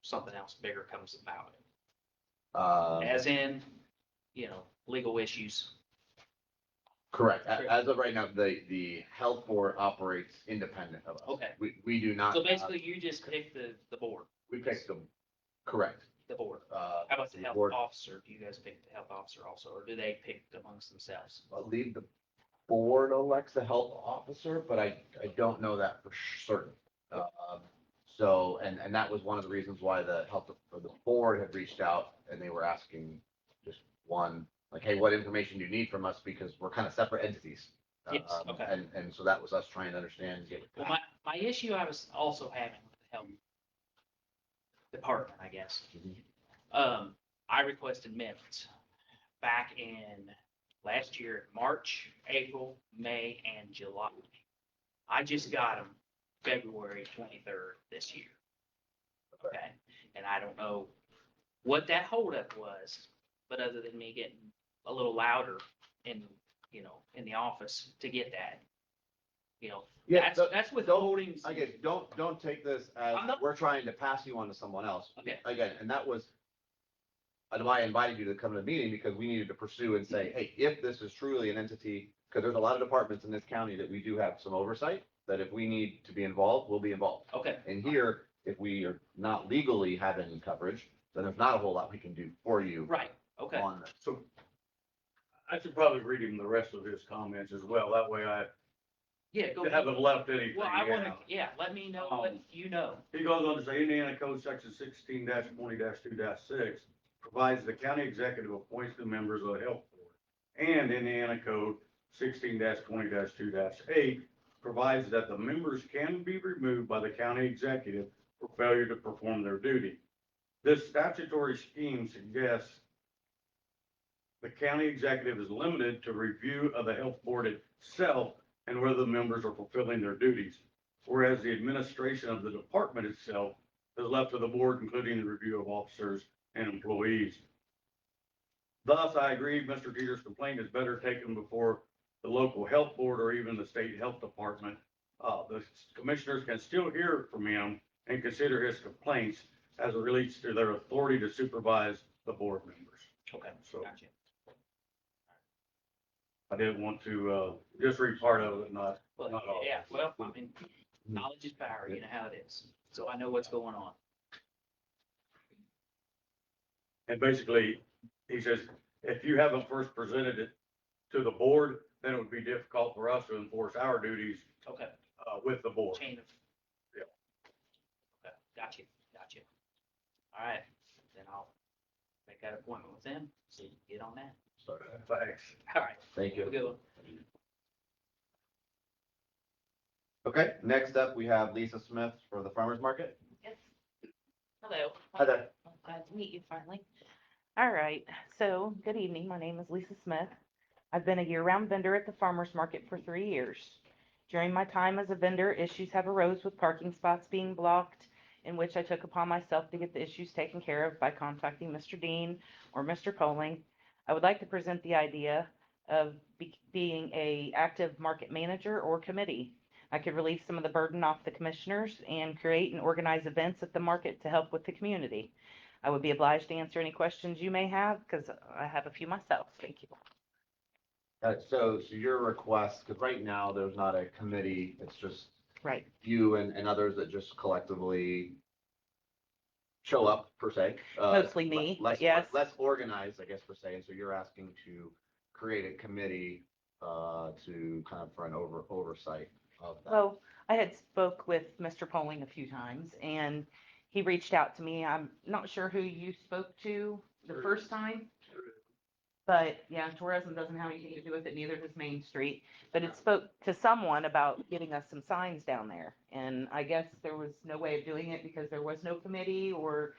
something else bigger comes about it. As in, legal issues. Correct. As of right now, the health board operates independent of us. Okay. We do not. So basically, you just pick the board, We pick them, correct. the board. How How about the health officer? Do you guys pick the health officer also, or do they pick amongst themselves? I believe the board elects the health officer, but I don't know that for certain. So, and that was one of the reasons why the board had reached out and they were asking just one, like, hey, what information do you need from us? Because we're kind of separate entities. Yes, okay. And so that was us trying to understand. Well, my issue I was also having with the health department, I guess. I requested minutes back in last year, March, April, May, and July. I just got them February 23rd this year. Okay, and I don't know what that holdup was, but other than me getting a little louder in the office to get that, Yeah, that's withholding. Again, don't take this as I'm not- we're trying to pass you on to someone else. Okay. Again, and that was why I invited you to come to the meeting, because we needed to pursue and say, hey, if this is truly an entity, because there's a lot of departments in this county that we do have some oversight, that if we need to be involved, we'll be involved. Okay, And here, if we are not legally having coverage, then there's not a whole lot we can do for you right, okay. on this. So I should probably read him the rest of his comments as well. That way Yeah, go They ahead. haven't left anything. Well, I wanna, out. yeah, let me know what you know. He goes on to say Indiana Code Section 16-20-2-6 provides the county executive appoints the members of the health board. And Indiana Code 16-20-2-8 provides that the members can be removed by the county executive for failure to perform their duty. This statutory scheme suggests the county executive is limited to review of the health board itself and whether the members are fulfilling their duties, whereas the administration of the department itself is left to the board, including the review of officers and employees. Thus, I agree Mr. Teeter's complaint is better taken before the local health board or even the state health department. The commissioners can still hear from him and consider his complaints as it relates to their authority to supervise the board members. Okay, So gotcha. I didn't want to, just read part of it, not Well, Not all. yeah, well, I mean, knowledge is power, you know how it is. So I know what's going on. And basically, he says, if you haven't first presented it to the board, then it would be difficult for us to enforce our duties, Okay, with the board. chain of. Yeah. Okay, gotcha. All right, then I'll make that appointment with them, so you can get on that. Thanks. All right, Thank have a you. good one. Okay, next up, we have Lisa Smith for the farmer's market. Yes. Hello. Hi there. I'm glad to meet you finally. All right, so good evening. My name is Lisa Smith. I've been a year-round vendor at the farmer's market for 3 years. During my time as a vendor, issues have arose with parking spots being blocked, in which I took upon myself to get the issues taken care of by contacting Mr. Dean or Mr. Poling. I would like to present the idea of being a active market manager or committee. I could relieve some of the burden off the commissioners and create and organize events at the market to help with the community. I would be obliged to answer any questions you may have because I have a few myself. Thank you. So your request, because right now there's not a committee, it's just Right. you and others that just collectively show up per se. Mostly me, Less, but yes. less organized, I guess per se. And so you're asking to create a committee to kind of for an oversight of that. Well, I had spoke with Mr. Poling a few times and he reached out to me. I'm not sure who you spoke to the first time. But yeah, tourism doesn't have anything to do with it, neither does Main Street. But it spoke to someone about getting us some signs down there. And I guess there was no way of doing it because there was no committee or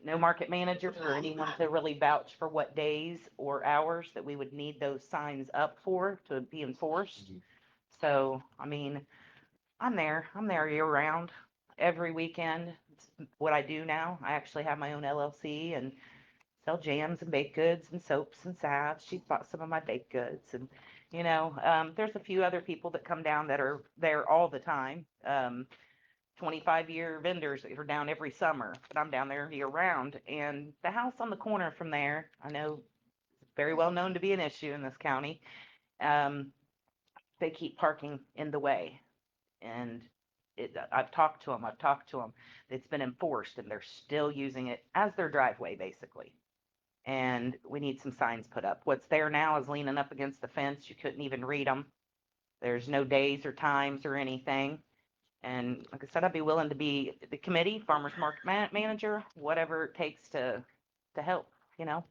no market manager or anyone to really vouch for what days or hours that we would need those signs up for to be enforced. So, I mean, I'm there year round, every weekend. It's what I do now. I actually have my own LLC and sell jams and baked goods and soaps and salves. She's bought some of my baked goods. And, there's a few other people that come down that are there all the time. 25-year vendors that are down every summer, but I'm down there year round. And the house on the corner from there, I know it's very well known to be an issue in this county. They keep parking in the way. And I've talked to them. It's been enforced and they're still using it as their driveway, basically. And we need some signs put up. What's there now is leaning up against the fence. You couldn't even read them. There's no days or times or anything. And like I said, I'd be willing to be the committee, farmer's market manager, whatever it takes to help, So,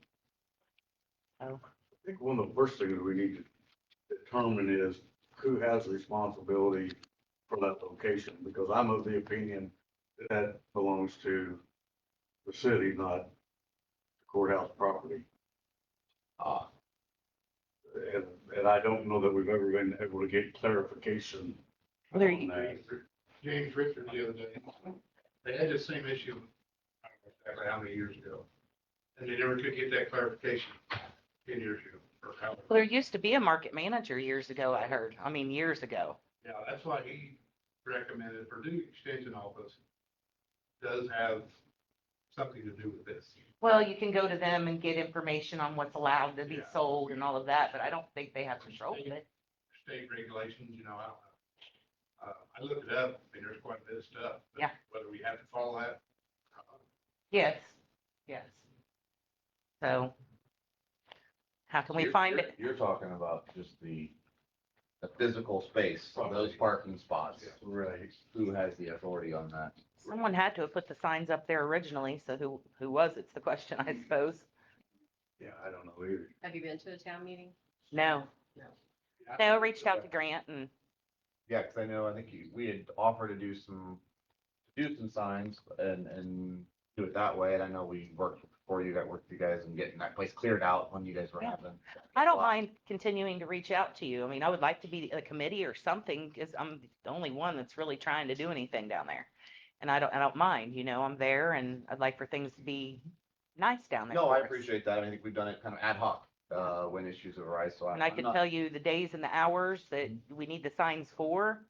I think one of the first things we need to determine is who has responsibility for that location, because I'm of the opinion that belongs to the city, not the courthouse property. And I don't know that we've ever been able to get clarification well, there on that. James Richards the other day, they had the same issue, I don't know exactly how many years ago. And they never could get that clarification 10 years ago. Or however. there used to be a market manager years ago, I heard. I mean, years ago. Yeah, that's why he recommended Purdue Extension Office does have something to do with this. Well, you can go to them and get information on what's allowed to be Yeah. sold and all of that, but I don't think they have control of it. State regulations, I don't know. I looked it up, I mean, there's quite a bit of stuff. but Yeah. Whether we have to follow that. Yes, yes. So how can we find it? You're talking about just the the physical space, those parking spots. Right. Who has the authority on that? Someone had to have put the signs up there originally, so who was, it's the question, I suppose. Yeah, I don't know either. Have you been to a town meeting? No, No. no, I reached out to Grant and, Yeah, because I know, I think we had offered to do some signs and do it that way, and I know we worked for you, worked with you guys and getting that place cleared out when you guys were Yeah. having. I don't mind continuing to reach out to you. I mean, I would like to be a committee or something, because I'm the only one that's really trying to do anything down there. And I don't mind, I'm there, and I'd like for things to be nice down there. No, for I us. appreciate that. I think we've done it kind of ad hoc, when issues arise, so And I I'm can not- tell you the days and the hours that we need the signs for,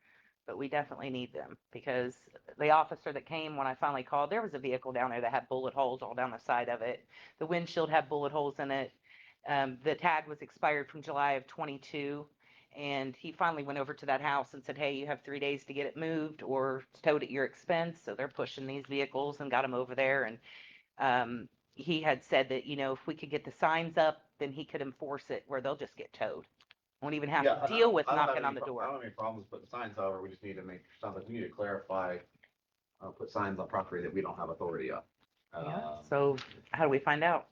but we definitely need them, because the officer that came when I finally called, there was a vehicle down there that had bullet holes all down the side of it. The windshield had bullet holes in it. The tag was expired from July of 22. And he finally went over to that house and said, hey, you have 3 days to get it moved or towed at your expense. So they're pushing these vehicles and got them over there. And he had said that, if we could get the signs up, then he could enforce it where they'll just get towed. Won't even have Yeah, to and deal with I don't have knocking any on the pro- I door. don't have any problems putting signs, however, we just need to make something, we need to clarify, put signs on property that we don't have authority of. So how do we find out?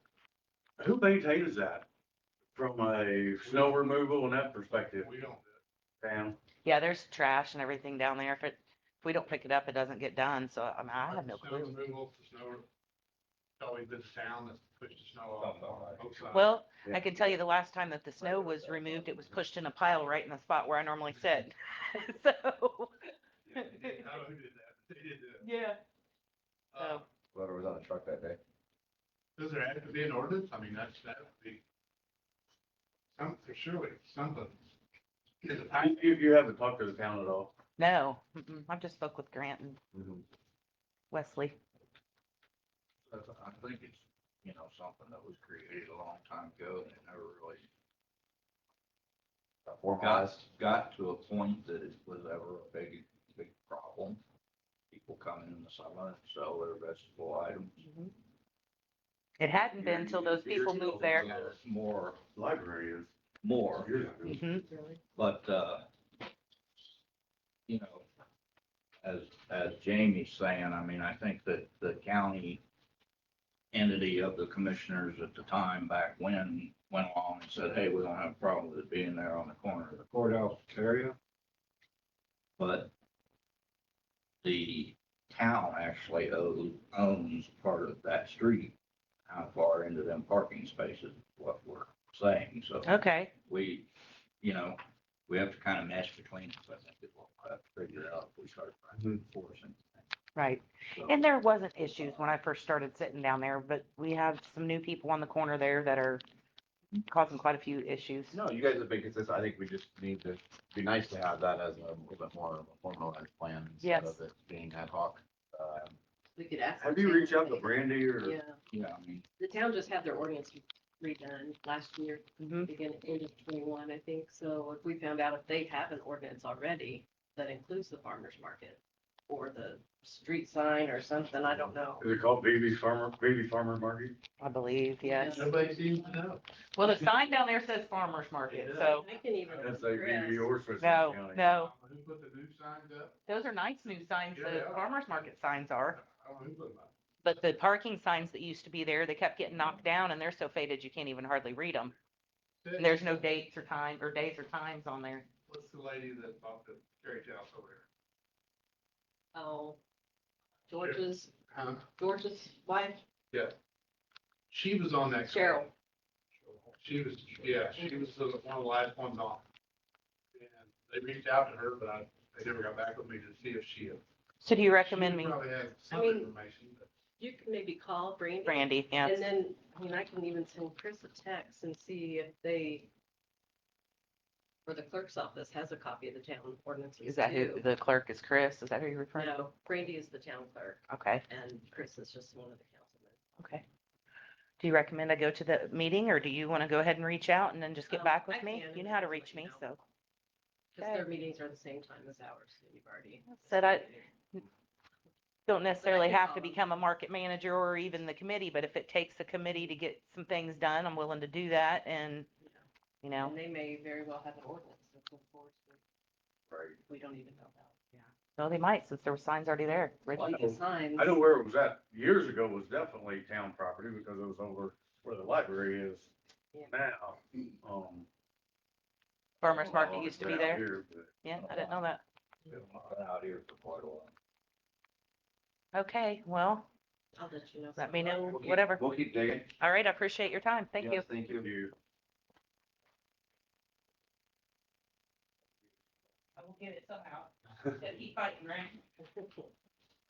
Who maintains that? From a snow removal and that perspective? We don't. Pam? Yeah, there's trash and everything down there. If we don't pick it up, it doesn't get done. So I mean, I have no Snow clue. removal, snow, always been the town that's pushed the snow off. both sides. Well, Yeah. I can tell you the last time that the snow was removed, it was pushed in a pile right in the spot where I normally sit. So, Yeah, they did. I don't know who did that, but they did that. yeah. Uh, Whoever was on the truck that day. Does there have to be an ordinance? I mean, that would be surely something. Is it time? You haven't talked to the town at all? No, I've just spoke with Grant and Mhm. Wesley. I think it's, something that was created a long time ago and it never really Formalized. got to a point that it was ever a big problem. People come in the summer and sell their vegetable items. It hadn't been until those people moved there. More, Library is. more, Years ago. Mhm. but, as Jamie's saying, I mean, I think that the county entity of the commissioners at the time back when went along and said, hey, we don't have a problem with it being there on the corner of the courthouse area. But the town actually owns part of that street. How far into them parking spaces, is what we're saying, so Okay. we, we have to kind of mesh between us, I think, is what we'll have to figure out if we start enforcing. Right. So, And there wasn't issues when I first started sitting down there, but we have some new people on the corner there that are causing quite a few issues. No, you guys have been consistent. I think we just need to, be nice to have that as a little bit more of a formalized plan instead Yes. of it being ad hoc. We could ask. Have the you town reached out if to they- Brandy or? Yeah, yeah, I mean, the town just had their ordinance redone last year, Mhm. beginning, end of 21, I think. So if we found out if they have an ordinance already that includes the farmer's market or the street sign or something, I don't know. Is it called Baby Farmer Market? I believe, yes. Nobody seems to know. Well, the sign down there says farmer's market, so I can even. That's like Chris. Baby or Swiss no, County. no. Who put the new signs up? Those are nice new signs. Yeah, they The are. farmer's market signs are. I don't know who put them up. But the parking signs that used to be there, they kept getting knocked down and they're so faded you can't even hardly read them. And there's no dates or time or days or times on there. What's the lady that bought the carriage house over there? Oh, George's Huh? wife, She was on that. Cheryl. She was one of the last ones on. And they reached out to her, but they never got back with me to see if she. So do you recommend She me, probably has some I mean- information, but. You can maybe call Brandy. Brandy? Yeah. And then, I can even send Chris a text and see if they, or the clerk's office has a copy of the town ordinances. Is that who, too. the clerk is Chris? Is that who you're referring to? No, Brandy is the town clerk Okay, and Chris is just one of the councilmen. okay. Do you recommend I go to the meeting or do you want to go ahead and reach out and then just get back with I me? can, You and know how to I'll reach let you me, know. so. Because Okay. their meetings are the same time as ours, so you've already. Said I don't necessarily can have call to them. become a market manager or even the committee, but if it takes a committee to get some things done, I'm willing to do that and, And they may very well have an ordinance that's enforced. Right. We don't even know that. No, they might, since there were signs already there. Ready Like to the signs. I know where it was at years ago was definitely town property because it was over where the library is Yeah. now. Farmers Market Oh, used to it's be out there. here, but- Yeah, I didn't know that. Been out here for quite a while. Okay, well, I'll let you know. let me know, We'll keep- whatever. We'll keep digging. All right, I appreciate your time. Thank you. Yes, Thank you. I will get it somehow. Gotta keep fighting, right?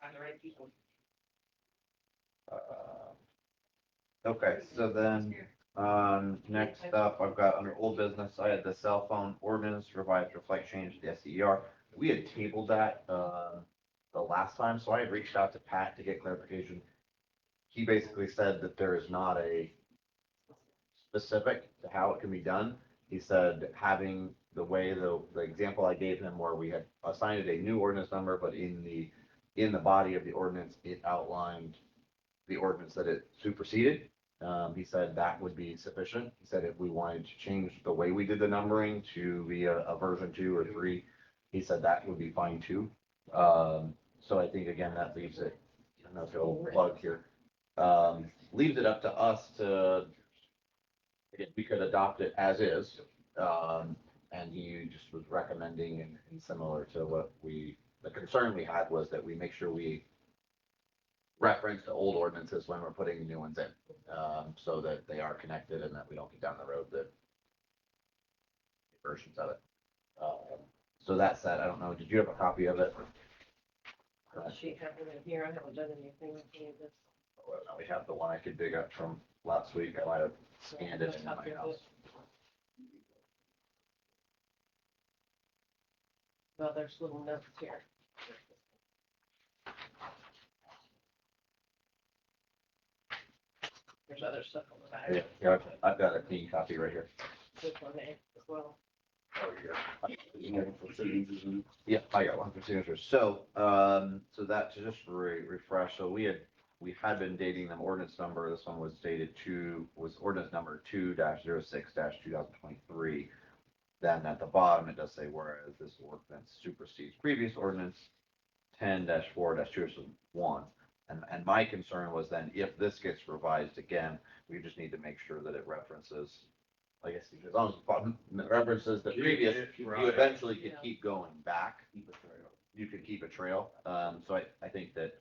Find the right people. Okay, so then, next up, I've got under old business, I had the cell phone ordinance revised to reflect change to the SCER. We had tabled that, the last time, so I had reached out to Pat to get clarification. He basically said that there is not a specific to how it can be done. He said having the way, the example I gave him where we had assigned it a new ordinance number, but in the body of the ordinance, it outlined the ordinance that it superseded. He said that would be sufficient. He said if we wanted to change the way we did the numbering to be a version 2 or 3, he said that would be fine too. So I think again, that leaves it, I don't know if it'll plug here, leaves it up to us to, again, we could adopt it as is. And he just was recommending and similar to what the concern we had was that we make sure we reference the old ordinances when we're putting new ones in, so that they are connected and that we don't get down the road that versions of it. So that said, I don't know, did you have a copy of it? She have it in here. I haven't done anything with any of this. We have the one I could dig up from last week. I might have scanned it in my house. Well, there's little notes here. There's other stuff on the back. Yeah, I've got a clean copy right here. This one, eh, as well. Yeah, I got one for signatures. So, so that to just refresh, so we had been dating them ordinance number. This one was dated was ordinance number 2-06-2023. Then at the bottom, it does say, whereas this ordinance supersedes previous ordinance 10-4-201. And my concern was then if this gets revised again, we just need to make sure that it references, I guess, as long as it references the previous, you eventually could keep going back. You could keep a trail. So I think that,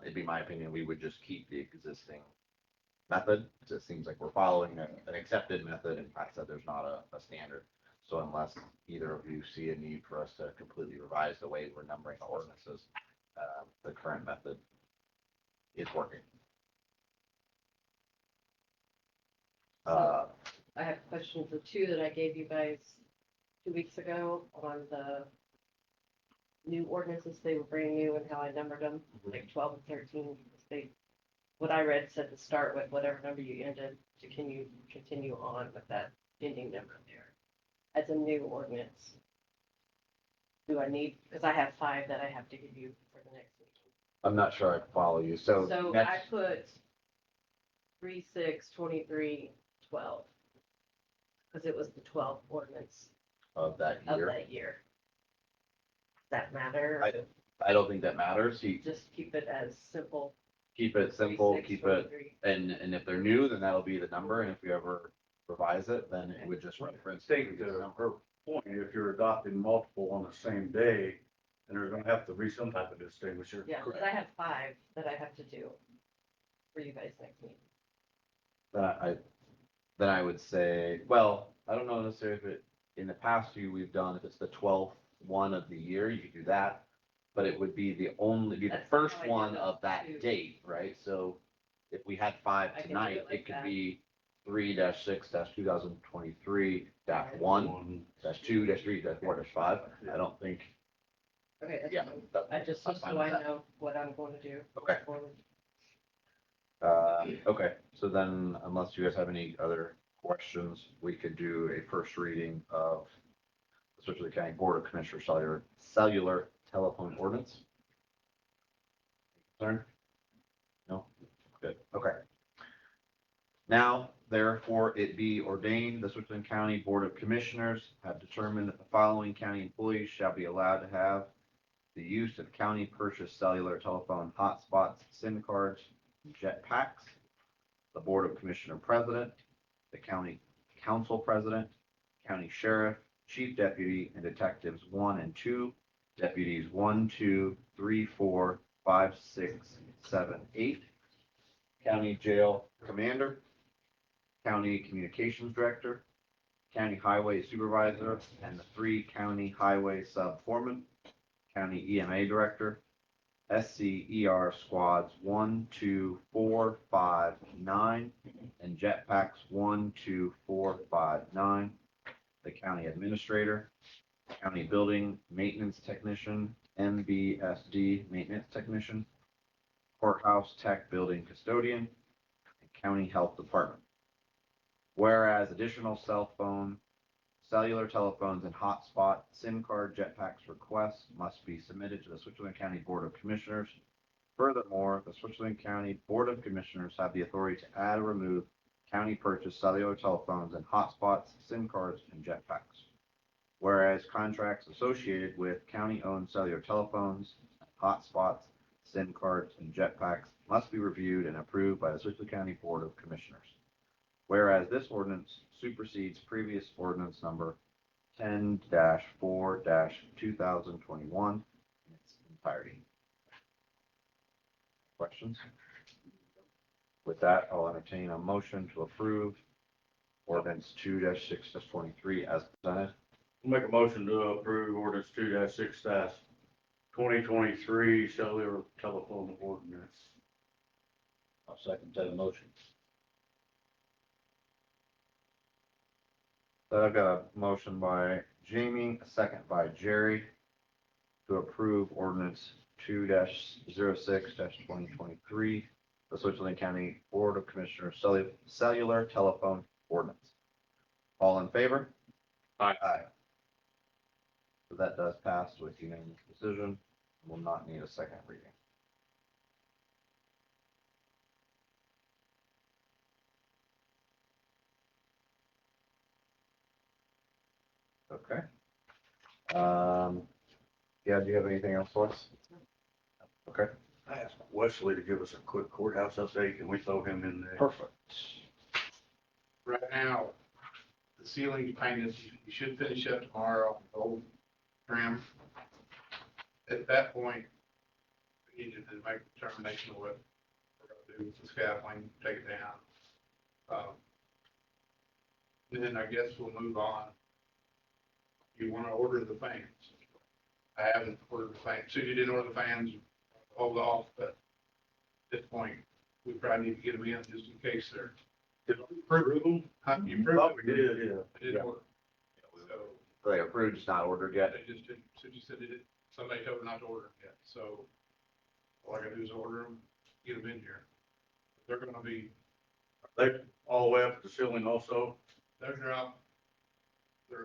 it'd be my opinion, we would just keep the existing method. It seems like we're following an accepted method, and Pat said there's not a standard. So unless either of you see a need for us to completely revise the way we're numbering the ordinances, the current method is working. I have questions, the 2 that I gave you guys 2 weeks ago on the new ordinances. They were brand new and how I numbered them, like 12 and 13. What I read said to start with whatever number you ended, to can you continue on with that ending number there as a new ordinance. Do I need, because I have 5 that I have to give you for the next meeting. I'm not sure I follow you. So So next, I put 3/6/23/12 because it was the 12th ordinance of that of year, that year. Does that matter? I don't think that matters. Just keep it as simple. Keep it simple, 3/6, keep it, 23. and if they're new, then that'll be the number. And if we ever revise it, then it would just reference. the Take previous to number. her point, if you're adopting multiple on the same day, then there's gonna have to be some type of distinguisher. Yeah, but I have 5 that I have to do for you guys next meeting. Then I would say, well, I don't know necessarily if it, in the past few we've done, if it's the 12th one of the year, you could do that. But it would be the That's first how I did one those of that too. date, right? So if we had 5 I can do tonight, it like it could that. be 3-6-2023-1 -2-3-4-5. I don't think, Okay, that's yeah. fine. that- I just, I'm so fine with I that. know what I'm going to do. Okay. forward. Okay, so then unless you guys have any other questions, we could do a first reading of the Citrus County Board of Commissioners cellular telephone ordinance. Concern? No? Good, okay. Now, therefore it be ordained, the Switzerland County Board of Commissioners have determined that the following county employees shall be allowed to have the use of county purchased cellular telephone hotspots, SIM cards, jet packs, the Board of Commissioner President, the County Council President, County Sheriff, Chief Deputy, and Detectives 1 and 2, Deputies 1, 2, 3, 4, 5, 6, 7, 8, County Jail Commander, County Communications Director, County Highway Supervisor, and the 3 County Highway Sub-Foremen, County EMA Director, SCER Squads 1, 2, 4, 5, 9, and Jetpacks 1, 2, 4, 5, 9, the County Administrator, County Building Maintenance Technician, MBSD Maintenance Technician, Courthouse Tech Building Custodian, and County Health Department. Whereas additional cell phone, cellular telephones, and hotspot SIM card jetpacks requests must be submitted to the Switzerland County Board of Commissioners. Furthermore, the Switzerland County Board of Commissioners have the authority to add or remove county purchased cellular telephones and hotspots, SIM cards, and jetpacks. Whereas contracts associated with county-owned cellular telephones, hotspots, SIM cards, and jetpacks must be reviewed and approved by the Switzerland County Board of Commissioners. Whereas this ordinance supersedes previous ordinance number 10-4-2021 in its entirety. Questions? With that, I'll entertain a motion to approve ordinance 2-6-23 as presented. Make a motion to approve ordinance 2-6-2023 cellular telephone ordinance. I'll second that motion. So I've got a motion by Jamie, a second by Jerry to approve ordinance 2-06-2023, the Switzerland County Board of Commissioners cellular telephone ordinance. All in favor? Aye. So that does pass with unanimous decision. Will not need a second reading. Okay. Yeah, do you have anything else for us? Okay, I asked Wesley to give us a quick courthouse update. Can we throw him in there? perfect. Right now, the ceiling's painted, you should finish up tomorrow, old trim. At that point, we needed to make a determination of what we're gonna do with the scaffolding, take it down. And then I guess we'll move on. You wanna order the fans. I haven't ordered the fans, Susie didn't order the fans, hold off, but at this point, we probably need to get them in just in case they're. Did we approve them? You Oh, approved we did, yeah. it, I didn't order. So, They approved, it's not ordered yet. they just didn't, Susie said they did, somebody told her not to order them yet, so all I gotta do is order them, get them in here. They're gonna be, They all the way up to the ceiling also. they're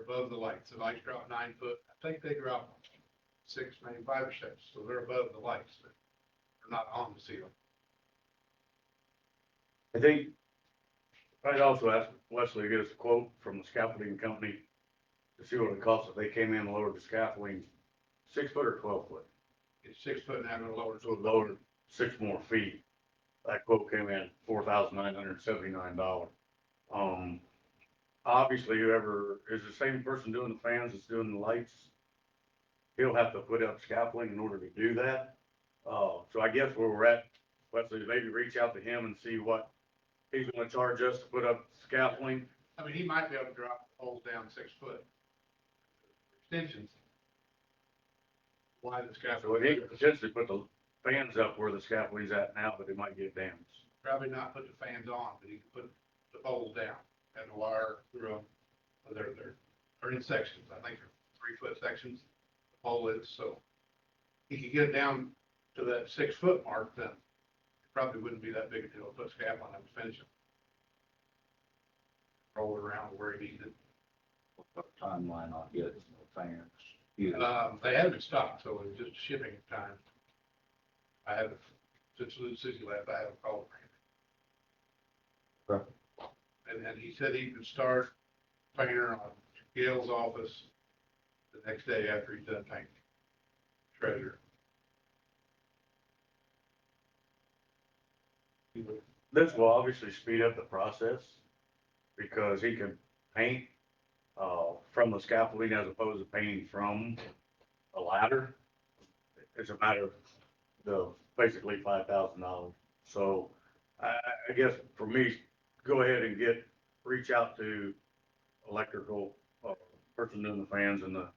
above the lights, the lights drop 9 foot, I think they drop 6, maybe 5 or 6, so they're above the lights, they're not on the ceiling. I think I'd also ask Wesley to get us a quote from the scaffolding company to see what it costs if they came in and lowered the scaffolding 6 foot or 12 foot. It's 6 foot and having a lower, So it lowered 6 more feet. That quote came in $4,979. Obviously whoever is the same person doing the fans that's doing the lights, he'll have to put up scaffolding in order to do that. So I guess where we're at, Wesley, maybe reach out to him and see what he's gonna charge us to put up scaffolding. I mean, he might be able to drop the poles down 6 foot. Extensions. Why the So scaffolding? he could potentially put the fans up where the scaffolding's at now, but it might get damaged. Probably not put the fans on, but he could put the poles down and the wire through them. They're in sections, I think they're 3 foot sections, the pole is, so. He could get it down to that 6 foot mark, then it probably wouldn't be that big a deal to put scaffolding on and finish it. Roll it around where he needs it. Timeline on getting the fans. They haven't been stocked, so it's just shipping time. I haven't, since Susie left, I haven't called. And then he said he could start painter on Gail's office the next day after he's done painting. Treasure. This will obviously speed up the process because he can paint, from the scaffolding as opposed to painting from a ladder. It's a matter of basically $5,000. So I guess for me, go ahead and reach out to electrical, person doing the fans and the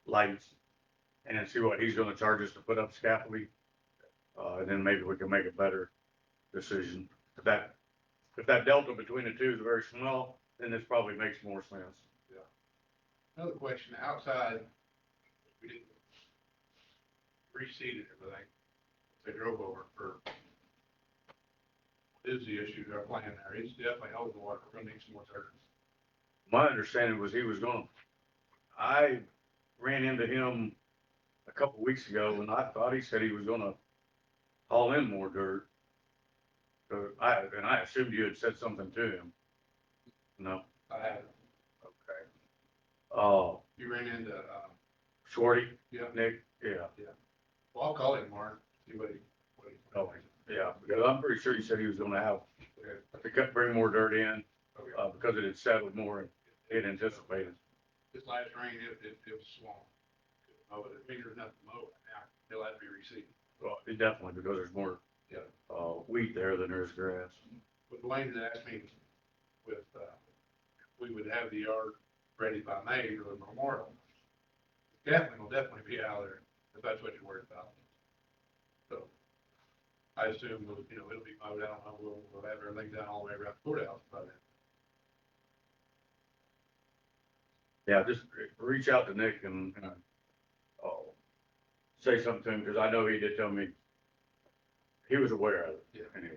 lights and see what he's gonna charge us to put up scaffolding. And then maybe we can make a better decision. If that delta between the two is very small, then this probably makes more sense. Another question, outside, we didn't reseed everything. They drove over for, what is the issue, our plan there? It's definitely holding the water. We're gonna need some more dirt. My understanding was I ran into him a couple weeks ago and I thought he said he was gonna haul in more dirt. I assumed you had said something to him. No, I have, okay. you ran into, Shorty, yeah, Nick, yeah, well, I'll call him tomorrow, see what he. oh, yeah, because I'm pretty sure he said he was gonna have, to bring more dirt in, because it had settled more than he had anticipated. This last rain, it was swamp. Oh, but it means there's nothing to mow it now. He'll have to be reseeded. Well, it definitely, because there's more, Yeah. wheat there than there is grass. But Dwayne had asked me if we would have the yard ready by May for the memorial. Kathleen will definitely be out there, if that's what you're worried about. So, I assume, it'll be mowed. I don't know, we'll have everything done all the way around the courthouse by then. Yeah, just reach out to Nick and say something to him, because I know he did tell me he was aware of it. Yeah. Anyway.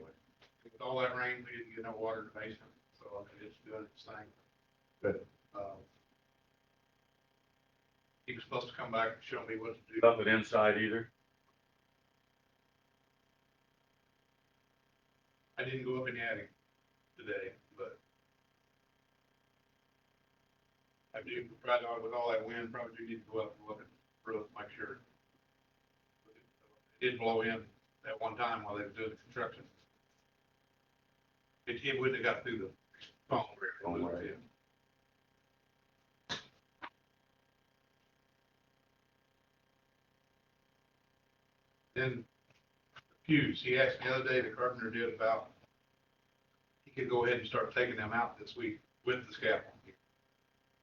With all that rain, we didn't get no water in the basement, so I mean, it's doing its thing. Good. He was supposed to come back and show me what to do. Nothing inside either. I didn't go up in the attic today, but I do, probably with all that wind, probably do need to go up and look at the roof, make sure. It did blow in at one time while they were doing the construction. It wouldn't have got through the foam brick. It was, Right. yeah. Then pews, he asked me the other day, the carpenter did, about he could go ahead and start taking them out this week with the scaffold.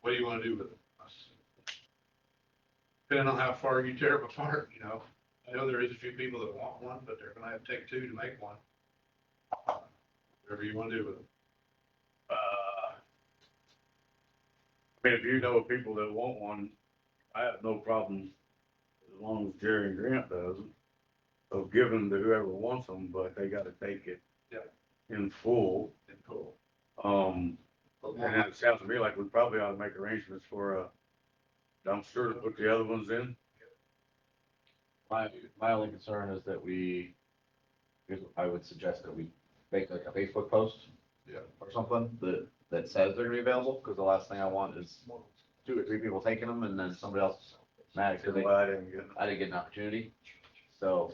What do you want to do with them? Depending on how far you tear them apart, I know there is a few people that want one, but they're gonna have to take two to make one. Whatever you want to do with them. I mean, if you know people that want one, I have no problem, as long as Jerry and Grant doesn't, of giving to whoever wants them, but they gotta take it in full. And cool. And it sounds to me like we probably ought to make arrangements for a dumpster to put the other ones in. My only concern is that I would suggest that we make like a Facebook post. Yeah. Or something that says they're gonna be available, because the last thing I want is 2 or 3 people taking them and then somebody else mad because Well, I didn't get. I didn't get an opportunity. So,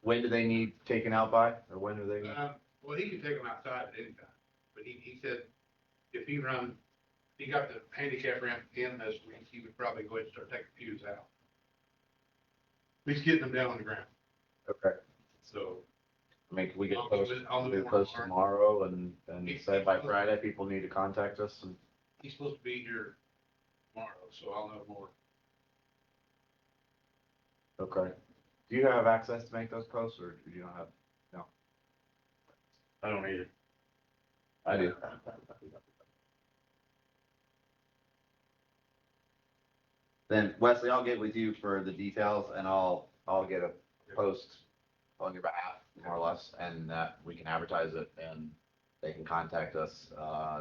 when do they need taken out by, or when do they need? Well, he can take them outside at any time, but he said if he got the handicap ramp in this week, he would probably go ahead and start taking pews out. At least getting them down on the ground. Okay. So. I mean, can we get I'll post, do it- I'll do we it post tomorrow. tomorrow and say by Friday, people need to contact us and. He's supposed to be here tomorrow, so I'll know more. Okay. Do you have access to make those posts, or do you not have? No. I don't either. I do. Then Wesley, I'll get with you for the details and I'll get a post on your behalf, more or less, and that we can advertise it and they can contact us,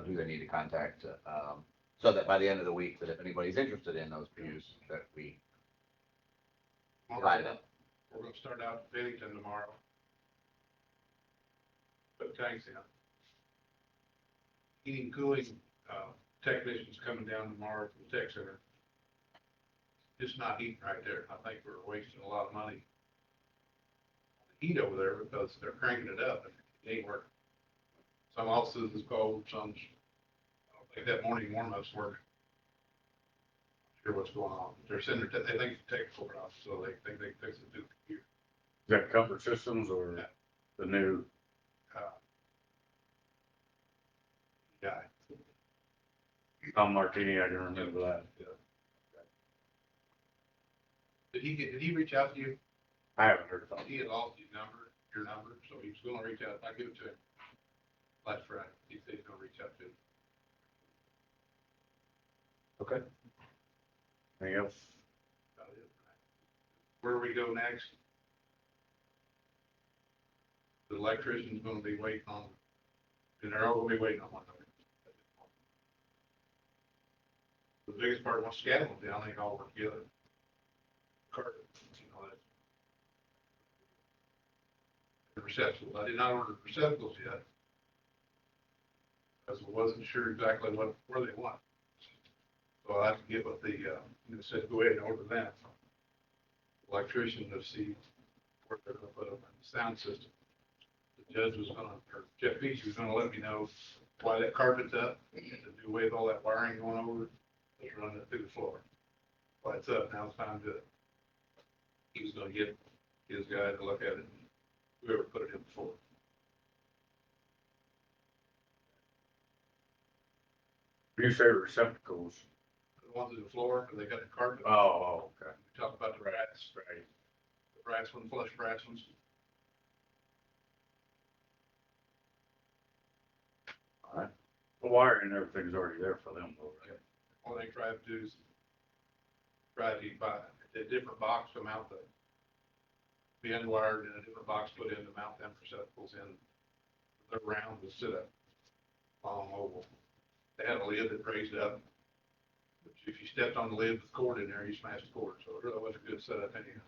who they need to contact, so that by the end of the week, that if anybody's interested in those pews, that we provide it. We're gonna start out in Bennington tomorrow. put tanks in. Heating, cooling, technicians coming down tomorrow from the tech center. Just not heating right there. I think we're wasting a lot of money. Heat over there because they're cranking it up and it ain't working. Some offices is cold, some, like that morning warm-up's working. Sure what's going on. They're sending, they think it's technical off, so they think they fix it through the computer. Is that Comfort Systems or Yeah. the new? Guy. Tom Martini, I can remember that. Did he reach out to you? I haven't heard about it. He had lost your number, so he was gonna reach out. I give it to him last Friday. He said he's gonna reach out to you. Okay. Anything else? About it. Where we go next? The electrician's gonna be waiting on, and they're all gonna be waiting on one another. The biggest part, once Scatman down, they all work together. Carter, you know, that. The receptacles, I did not order the receptacles yet. Because I wasn't sure exactly where they went. So I have to get with the, said go ahead and order that. Electrician to see where they're gonna put them in the sound system. The judge was gonna, or Jeff Beach was gonna let me know why that carpet's up, and to do away with all that wiring going over, just run it through the floor. Why it's up, now it's time to, he was gonna get his guy to look at it, whoever put it in before. You say receptacles. The ones in the floor, they got the carpet. Oh, okay. We talked about the rats, Right. the brass one, flush brass ones. The wiring and everything's already there for them, though, right? All they try to do is try to buy a different box to mount the, be unwired and a different box put in to mount them receptacles in. They're round to sit up, long oval. They had a lid that raised up. But if you stepped on the lid with cord in there, you smashed the cord, so it really wasn't a good setup anyhow.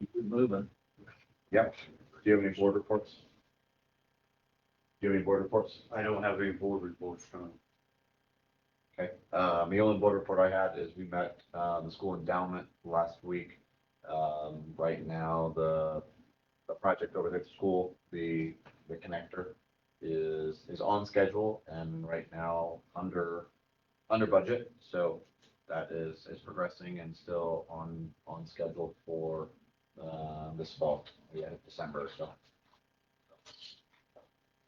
Keep it moving. Yep. Do you have any board reports? Do you have any board reports? I don't have any board reports from them. Okay, the only board report I had is we met, the school endowment last week. Right now, the project over there at the school, the connector is on schedule and right now under budget. So that is progressing and still on schedule for, this fall, yeah, December, so.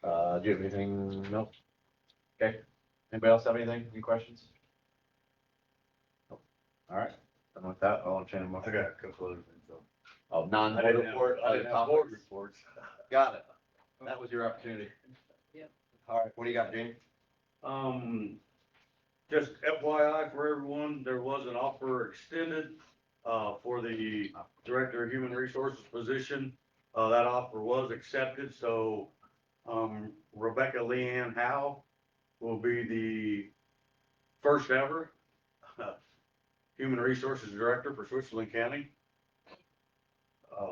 Do you have anything else? Okay. Anybody else have anything? Any questions? Nope. All right. And with that, I'll entertain a I motion. got a couple other things, though. Oh, I non-board didn't report. have, I didn't have board reports. Got it. That was your opportunity. Yep. All right, what do you got, Jamie? Just FYI for everyone, there was an offer extended, for the Director of Human Resources position. That offer was accepted, so, Rebecca Leanne Howe will be the first ever Human Resources Director for Switzerland County,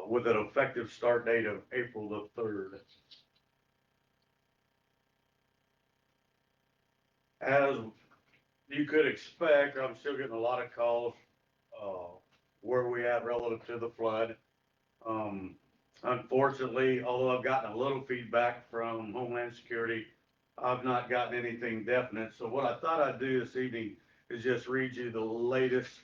with an effective start date of April the 3rd. As you could expect, I'm still getting a lot of calls, where we at relative to the flood. Unfortunately, although I've gotten a little feedback from Homeland Security, I've not gotten anything definite. So what I thought I'd do this evening is just read you the latest,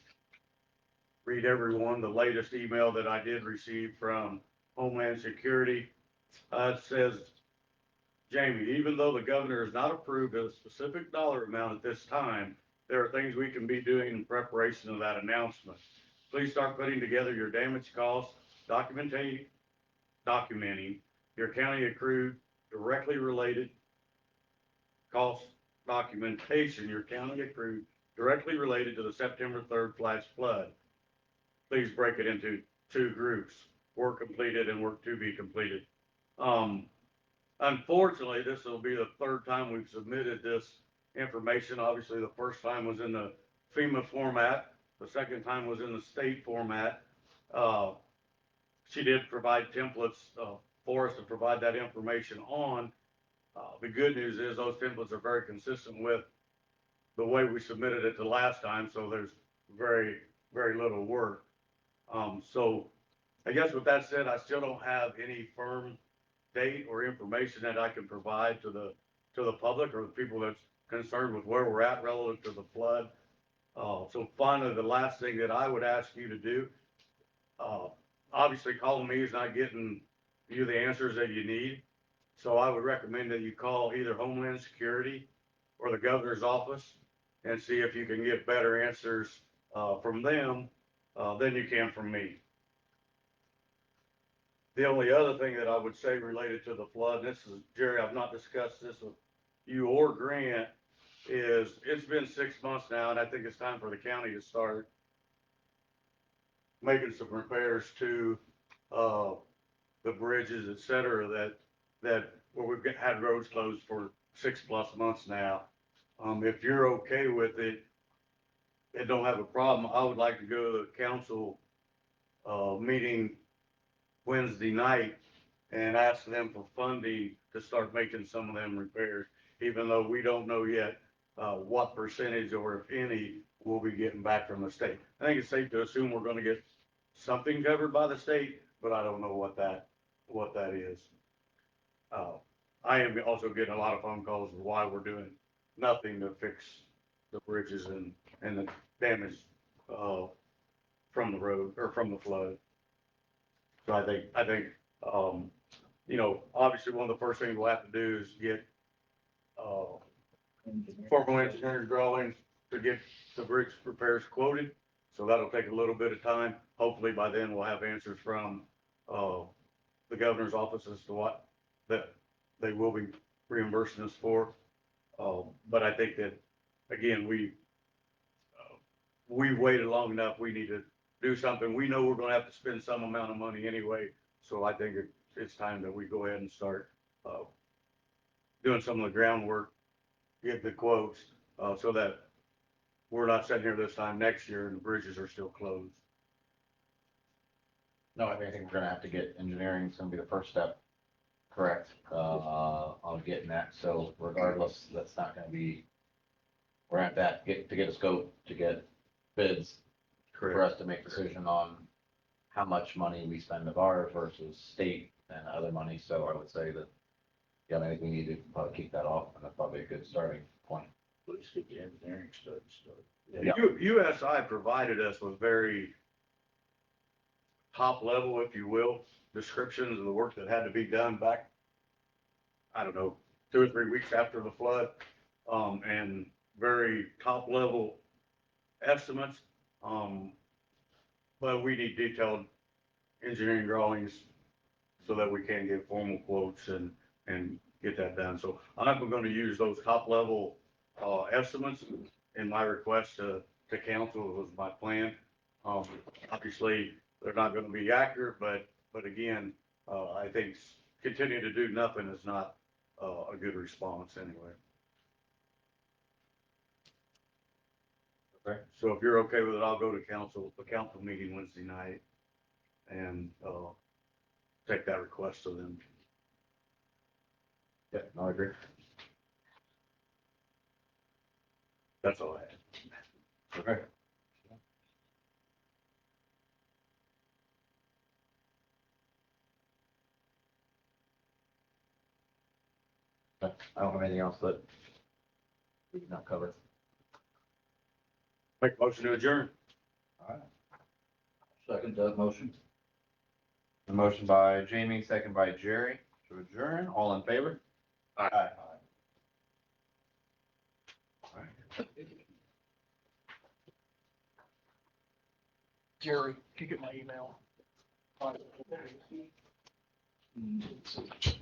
read everyone the latest email that I did receive from Homeland Security. It says, Jamie, even though the governor has not approved a specific dollar amount at this time, there are things we can be doing in preparation of that announcement. Please start putting together your damage costs, documenting your county accrued directly related cost documentation, your county accrued directly related to the September 3rd flash flood. Please break it into two groups, work completed and work to be completed. Unfortunately, this will be the third time we've submitted this information. Obviously, the first time was in the FEMA format. The second time was in the state format. She did provide templates, for us to provide that information on. The good news is those templates are very consistent with the way we submitted it the last time, so there's very, very little work. So I guess with that said, I still don't have any firm date or information that I can provide to the public or the people that's concerned with where we're at relative to the flood. So finally, the last thing that I would ask you to do, obviously calling me is not getting you the answers that you need. So I would recommend that you call either Homeland Security or the governor's office and see if you can get better answers from them than you can from me. The only other thing that I would say related to the flood, and this is, Jerry, I've not discussed this with you or Grant, is it's been 6 months now, and I think it's time for the county to start making some repairs to the bridges, et cetera, that where we've had roads closed for 6+ months now. If you're okay with it and don't have a problem, I would like to go to the council meeting Wednesday night and ask them for funding to start making some of them repairs, even though we don't know yet what percentage or if any we'll be getting back from the state. I think it's safe to assume we're going to get something covered by the state, but I don't know what that is. I am also getting a lot of phone calls of why we're doing nothing to fix the bridges and the damage from the road or from the flood. So I think you know, obviously one of the first things we'll have to do is get formal engineering drawings to get the bridge repairs quoted. So that'll take a little bit of time. Hopefully by then we'll have answers from the governor's office as to what that they will be reimbursing us for. But I think that, again, we waited long enough. We need to do something. We know we're going to have to spend some amount of money anyway. So I think it's time that we go ahead and start doing some of the groundwork, get the quotes, so that we're not sitting here this time next year and the bridges are still closed. No, I think we're gonna have to get engineering, it's gonna be the first step, correct, on getting that. So regardless, that's not gonna be, we're at that, to get a scope, to get bids, for us to make a decision on how much money we spend of ours versus state and other money. So I would say that, yeah, I think we need to probably keep that off, and that's probably a good starting point. Let's get the engineering study started. Yeah. USI provided us with very top level, if you will, descriptions of the work that had to be done back, I don't know, 2 or 3 weeks after the flood, and very top level estimates. But we need detailed engineering drawings so that we can get formal quotes and get that done. So I'm going to use those top level estimates in my request to council. Was my plan. Obviously they're not going to be accurate, but again, I think continuing to do nothing is not a good response anyway. Okay. So if you're okay with it, I'll go to the council meeting Wednesday night and take that request to them. Yeah, no, I agree. That's all I had. Okay. I don't have anything else that we did not cover. Make a motion to adjourn. Second that motion. A motion by Jamie, second by Jerry to adjourn. All in favor? Aye. Jerry, can you get my email? Six.